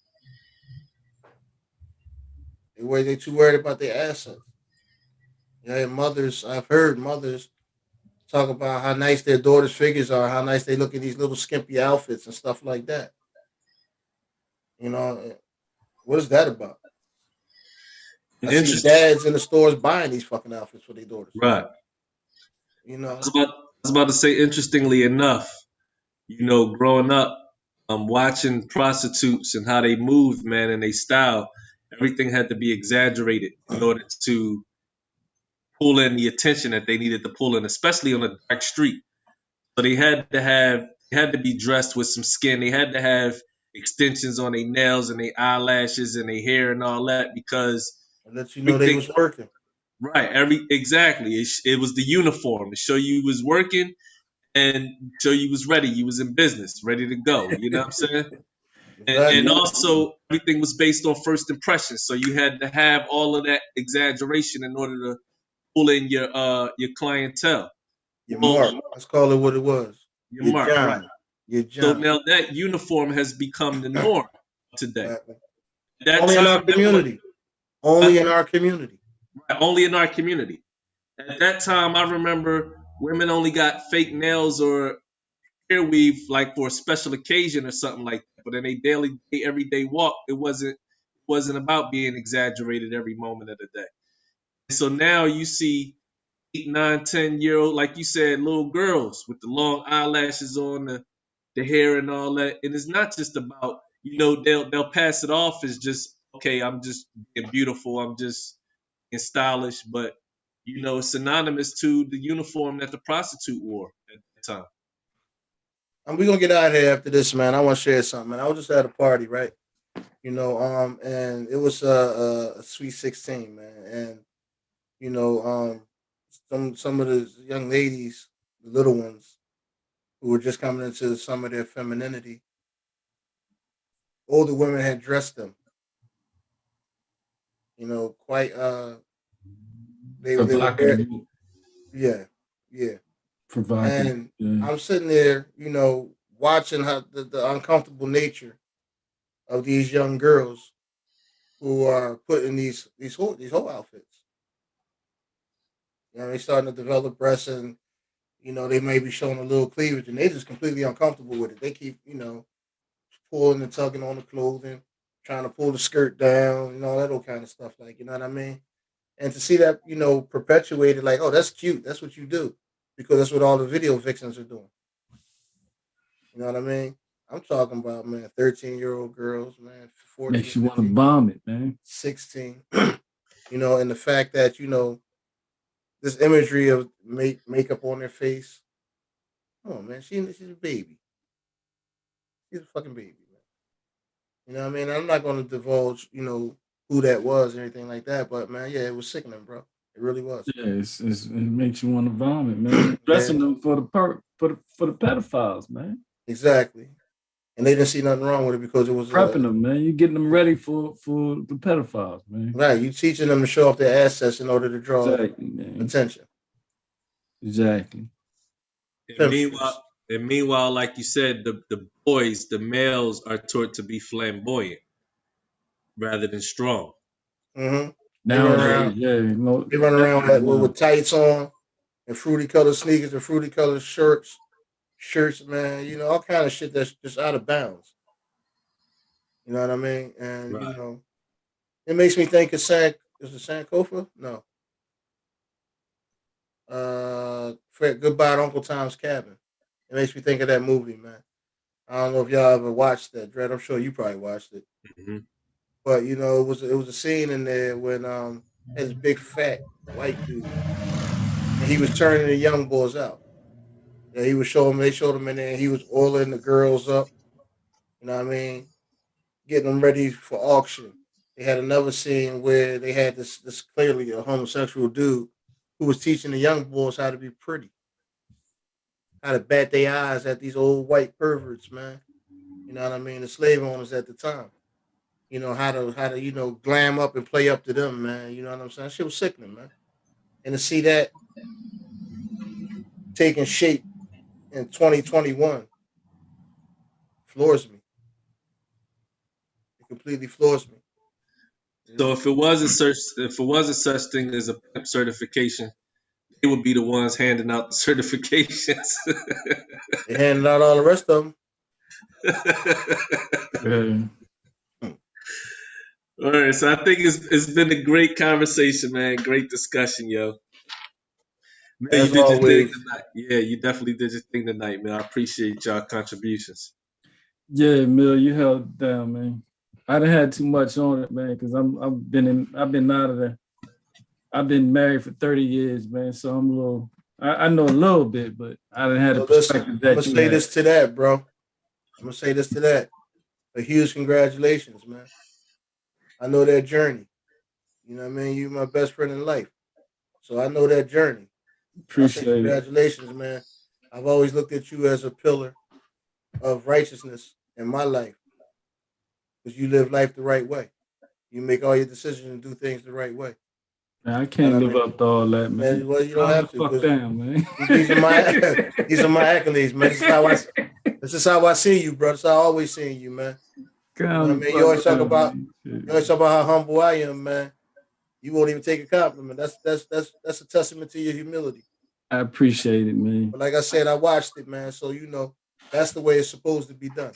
S1: they too worried about their assets. Yeah, mothers. I've heard mothers talk about how nice their daughters' figures are, how nice they look in these little skimpy outfits and stuff like that. What is that about? I
S2: And
S1: see
S2: interesting.
S1: dads in the stores buying these fucking outfits for their daughters.
S2: Right.
S1: You
S2: I was
S1: know,
S2: about I was about to say, interestingly enough, growing up, watching prostitutes and how they moved, man, and they style, everything had to be exaggerated in order to pull in the attention that they needed to pull in, especially on a dark street. So they had to be dressed with some skin. They had to have extensions on their nails and their eyelashes and their hair and all that because
S1: and let you know they
S2: everything
S1: was working.
S2: right, exactly. It was the uniform to show you was working and show you was ready. You was in business, ready to go. You know what I'm saying? And
S1: Exactly.
S2: also everything was based on first impressions. So you had to have all of that exaggeration in order to pull in your clientele.
S1: Your
S2: Well,
S1: mark. Let's call it what it was.
S2: your
S1: Your
S2: mark, right?
S1: John. Your
S2: So
S1: John.
S2: now that uniform has become the norm today.
S1: Exactly.
S2: At that
S1: Only in our
S2: time,
S1: community. Only in our community.
S2: only in our community. At that time, I remember women only got fake nails or hair weave like for a special occasion or something like that. But in a daily, everyday walk, it wasn't about being exaggerated every moment of the day. And so now you see 8, 9, 10-year old, like you said, little girls with the long eyelashes on, the hair and all that. And it's not just about, they'll pass it off as just, okay, I'm just being beautiful, I'm just being stylish, but it's synonymous to the uniform that the prostitute wore at the time.
S1: And we're gonna get out of here after this, man. I want to share something, man. I was just at a party, right? And it was a sweet 16, man. And you know, some of the young ladies, the little ones, who were just coming into some of their femininity, older women had dressed them, quite they were very,
S3: Provocative.
S1: yeah, yeah.
S3: Provocative.
S1: And
S3: Yeah.
S1: I'm sitting there, watching how the uncomfortable nature of these young girls who are putting these whole outfits. They starting to develop breasts, and they may be showing a little cleavage, and they just completely uncomfortable with it. They keep pulling and tugging on the clothing, trying to pull the skirt down, that old kind of stuff. Like, you know what I mean? And to see that perpetuated, like, oh, that's cute. That's what you do, because that's what all the video vixens are doing. You know what I mean? I'm talking about, man, 13-year-old girls, man, 14,
S3: Makes you want to
S1: 15,
S3: vomit, man.
S1: 16. And the fact that this imagery of makeup on their face. Come on, man, she's a baby. He's a fucking baby, man. You know what I mean? I'm not going to divulge, who that was or anything like that. But man, yeah, it was sickening, bro. It really was.
S3: Yeah, it makes you want to vomit, man. Dressing them for the pedophiles, man.
S1: Exactly. And they didn't see nothing wrong with it because it was
S3: Prepping them, man. You getting them ready for the pedophiles, man.
S1: right. You teaching them to show off their assets in order to draw attention.
S3: Exactly.
S2: And meanwhile, like you said, the boys, the males, are taught to be flamboyant rather than strong.
S1: Mm-hmm.
S3: Nowadays,
S1: they run around with tights on and fruity colored sneakers and fruity colored shirts, man. All kind of shit that's just out of bounds. You know what I mean? And
S2: right.
S1: It makes me think of is it Sankofa? No. Goodbye to Uncle Tom's Cabin. It makes me think of that movie, man. I don't know if y'all ever watched that, Dread. I'm sure you probably watched it.
S2: Mm-hmm.
S1: But it was a scene in there when had this big fat white dude, and he was turning the young boys out. Yeah, he was showing. They showed him in there. He was oiling the girls up. You know what I mean? Getting them ready for auction. They had another scene where they had this clearly a homosexual dude who was teaching the young boys how to be pretty, how to bat their eyes at these old white perverts, man. You know what I mean? The slave owners at the time. How to glam up and play up to them, man. You know what I'm saying? Shit was sickening, man. And to see that taking shape in 2021 floors me. It completely floors me.
S2: So if it wasn't such thing as a pimp certification, they would be the ones handing out the certifications.
S1: They handed out all the rest of
S3: them.
S2: All right, so I think it's been a great conversation, man. Great discussion, yo. Man,
S1: as
S2: you did
S1: always.
S2: your thing tonight. Yeah, you definitely did your thing tonight, man. I appreciate y'all contributions.
S3: Yeah, Mill, you held it down, man. I done had too much on it, man, because I've been out of there. I've been married for 30 years, man. So I'm a little I know a little bit, but I done had a perspective that
S1: I'm gonna say this to that, bro. I'm gonna say this to that. A huge congratulations, man. I know that journey. You know what I mean? You my best friend in life. So I know that journey.
S3: Appreciate it.
S1: Congratulations, man. I've always looked at you as a pillar of righteousness in my life. Because you live life the right way. You make all your decisions and do things the right way.
S3: Man, I can't live up to all that, man.
S1: Well, you don't have to.
S3: Fuck down, man.
S1: These are my accolades, man. This is how I see you, bro. This is how I always see you, man. You know what I mean? You always talk about how humble I am, man. You won't even take a compliment. That's a testament to your humility.
S3: I appreciate it, man.
S1: But like I said, I watched it, man. So that's the way it's supposed to be done.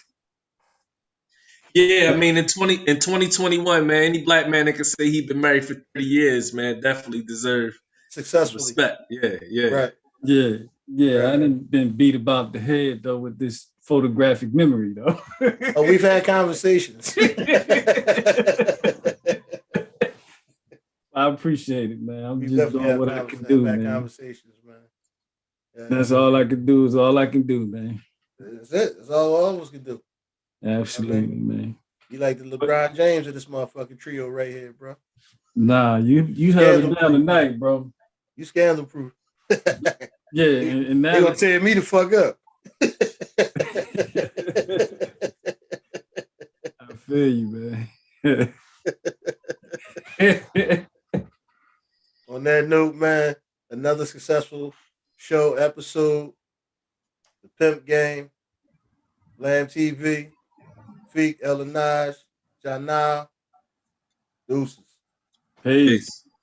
S2: Yeah, I mean, in 2021, man, any black man that can say he been married for 30 years, man, definitely deserve
S1: successfully
S2: respect. Yeah.
S1: Right.
S3: Yeah.
S1: Right.
S3: I didn't been beat about the head though with this photographic memory though.
S1: Oh, we've had conversations.
S3: I appreciate it, man. I'm just doing what I can do, man.
S1: Conversations, man.
S3: Yeah, that's all I can do. Is all I can do, man.
S1: That's it. That's all of us can do.
S3: Absolutely, man.
S1: You like the LeBron James of this motherfucking trio right here, bro.
S3: Nah, you held it down tonight, bro.
S1: You scandal proof.
S3: Yeah, and
S1: they gonna tear me the fuck up.
S3: I feel you, man.
S1: On that note, man, another successful show episode, the Pimp Game, B.L.A.M TV, Feek, Elanaj, Janal, deuces.
S3: Peace.